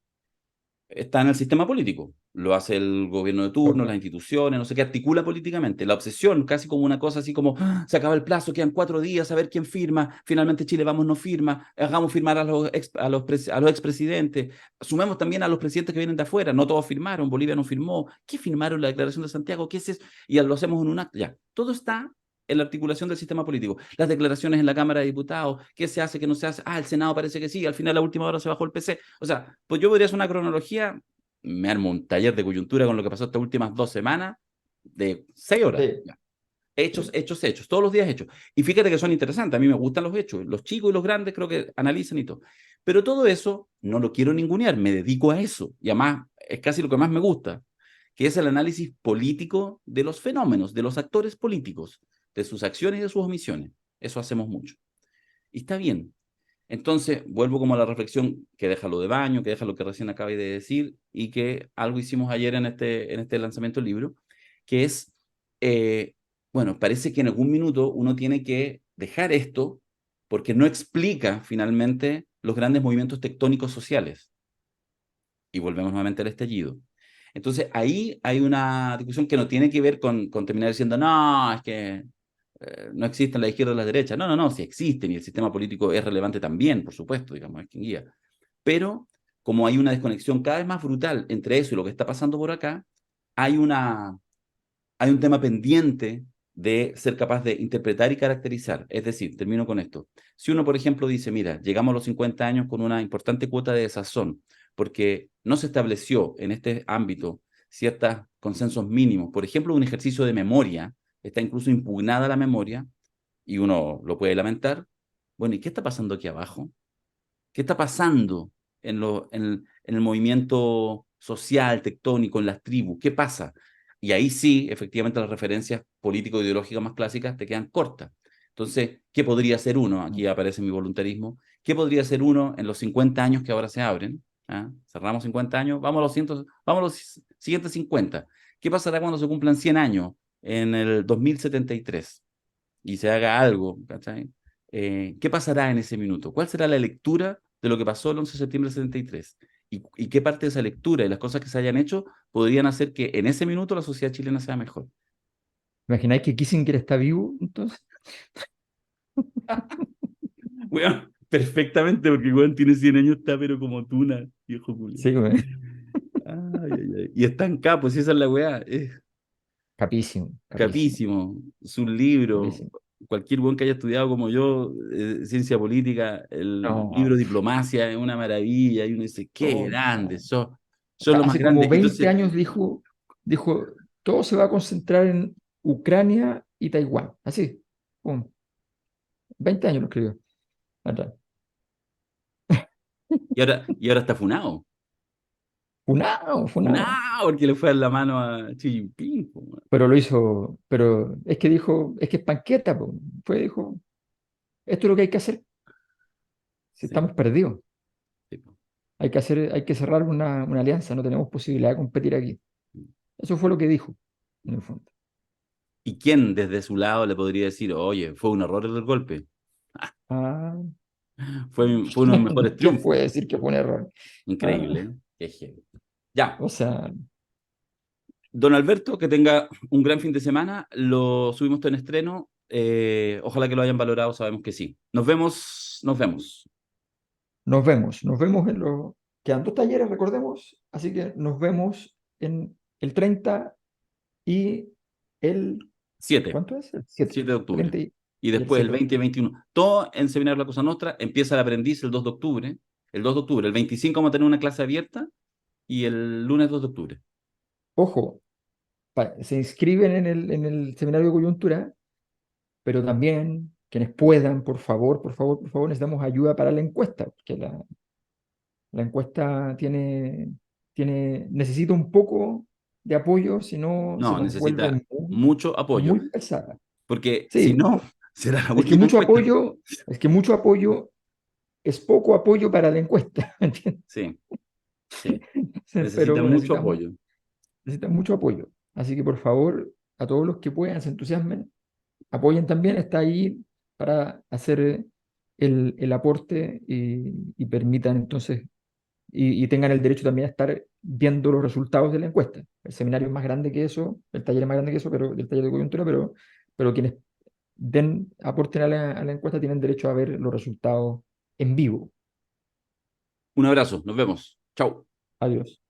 está en el sistema político. Lo hace el gobierno de turno, las instituciones, no sé qué, articula políticamente. La obsesión, casi como una cosa así como, "Ah, se acaba el plazo, quedan 4 días, a ver quién firma, finalmente Chile Vamos no firma, hagamos firmar a los expresidentes, sumemos también a los presidentes que vienen de afuera, no todos firmaron, Bolivia no firmó, ¿qué firmaron? La Declaración de Santiago, ¿qué es eso? Y lo hacemos en un acto, ya. Todo está en la articulación del sistema político. Las declaraciones en la Cámara de Diputados, qué se hace, qué no se hace, el Senado parece que sí, al final a la última hora se bajó el PC. O sea, pues yo podría hacer una cronología, me armo un taller de coyuntura con lo que pasó estas últimas 2 semanas, de 6 horas. Sí, Ya. Hechos, sí. hechos, hechos, todos los días hechos. Y fíjate que son interesantes, a mí me gustan los hechos, los chicos y los grandes creo que analizan y todo. Pero todo eso no lo quiero ningunear, me dedico a eso. Y además es casi lo que más me gusta, que es el análisis político de los fenómenos, de los actores políticos, de sus acciones y de sus omisiones. Eso hacemos mucho. Y está bien. Entonces, vuelvo como a la reflexión que deja lo de Baño, que deja lo que recién acabé de decir, y que algo hicimos ayer en este lanzamiento del libro, que es, eh, bueno, parece que en algún minuto uno tiene que dejar esto porque no explica finalmente los grandes movimientos tectónicos sociales. Y volvemos nuevamente al estallido. Entonces, ahí hay una discusión que no tiene que ver con terminar diciendo, no, es que no existen la izquierda y la derecha. No, no, no, sí existen y el sistema político es relevante también, por supuesto, digamos, es quien guía. Pero como hay una desconexión cada vez más brutal entre eso y lo que está pasando por acá, hay, hay un tema pendiente de ser capaz de interpretar y caracterizar. Es decir, termino con esto. Si uno, por ejemplo, dice, mira, llegamos a los 50 años con una importante cuota de desazón, porque no se estableció en este ámbito ciertos consensos mínimos, por ejemplo, un ejercicio de memoria, está incluso impugnada la memoria, y uno lo puede lamentar. Bueno, ¿y qué está pasando aquí abajo? ¿Qué está pasando en el movimiento social, tectónico, en las tribus? ¿Qué pasa? Y ahí sí, efectivamente, las referencias político-ideológicas más clásicas te quedan cortas. Entonces, ¿qué podría ser uno? Aquí aparece mi voluntarismo. ¿Qué podría ser uno en los 50 años que ahora se abren? ¿Ah? Cerramos 50 años, vamos a los siguientes 50. ¿Qué pasará cuando se cumplan 100 años en el 2073 y se haga algo? ¿Cachai? ¿Qué pasará en ese minuto? ¿Cuál será la lectura de lo que pasó el 11 de septiembre del 73? ¿Y qué parte de esa lectura y las cosas que se hayan hecho podrían hacer que en ese minuto la sociedad chilena sea mejor? ¿Imagináis que Kissinger está vivo entonces? Bueno, perfectamente, porque Juan tiene 100 años, está pero como tuna, viejo Julio. Sí, güey. Ay, ay, ay. Y está en capo, si esa es la weá. Es Capísimo, capísimo, capísimo. Sus libros, capísimo. cualquier buen que haya estudiado como yo, ciencia política, el No, libro Diplomacia es una maravilla, y uno dice, qué oh, grande, no. son los más Hace como grandes. 20 Entonces, años dijo, todo se va a concentrar en Ucrania y Taiwán. Así, pum. 20 años lo escribió. Atrás. y ahora está funado. Funado, funado. Funado porque le fue a dar la mano a Xi Jinping, po, weón. Pero lo hizo, pero es que dijo, es que es panqueta, po. Dijo, esto es lo que hay que hacer si Sí, estamos perdidos. sí, po. Hay que cerrar una alianza, no tenemos posibilidad de competir aquí. Eso fue lo que dijo, en el fondo. ¿Y quién desde su lado le podría decir, oye, fue un error el golpe? Ah, Fue uno de los mejores ¿quién triunfos. puede decir que fue un error? Increíble, Ah, ¿eh? Qué heavy. Ya, o sea, don Alberto, que tenga un gran fin de semana. Lo subimos todo en estreno. Ojalá que lo hayan valorado, sabemos que sí. Nos vemos, nos vemos. nos vemos en los, quedan 2 talleres, recordemos, así que nos vemos en el 30 y el, 7, ¿cuánto es? El 7, 7 de octubre. 30 Y y el después el 7 de 20 y octubre. 21. Todo en Seminario La Cosa Nostra. Empieza el aprendiz el 2 de octubre. El 2 de octubre. El 25 vamos a tener una clase abierta y el lunes 2 de octubre. Ojo, se inscriben en el seminario de coyuntura, pero también quienes puedan, por favor, por favor, por favor, necesitamos ayuda para la encuesta, porque la encuesta necesita un poco de apoyo, si no se No, nos vuelve necesita mucho apoyo. muy pesada. Porque si Sí, no, será la es que última encuesta. mucho apoyo es poco apoyo para la encuesta, ¿entiendes? Sí, sí. Necesita Pero mucho apoyo. necesitan mucho apoyo. Así que por favor, a todos los que puedan, se entusiasmen, apoyen también, está ahí para hacer el aporte y permitan entonces y tengan el derecho también a estar viendo los resultados de la encuesta. El seminario es más grande que eso, el taller es más grande que eso, pero del taller de coyuntura, pero quienes aporten a la encuesta tienen derecho a ver los resultados en vivo. Un abrazo, nos vemos. Chao. Adiós.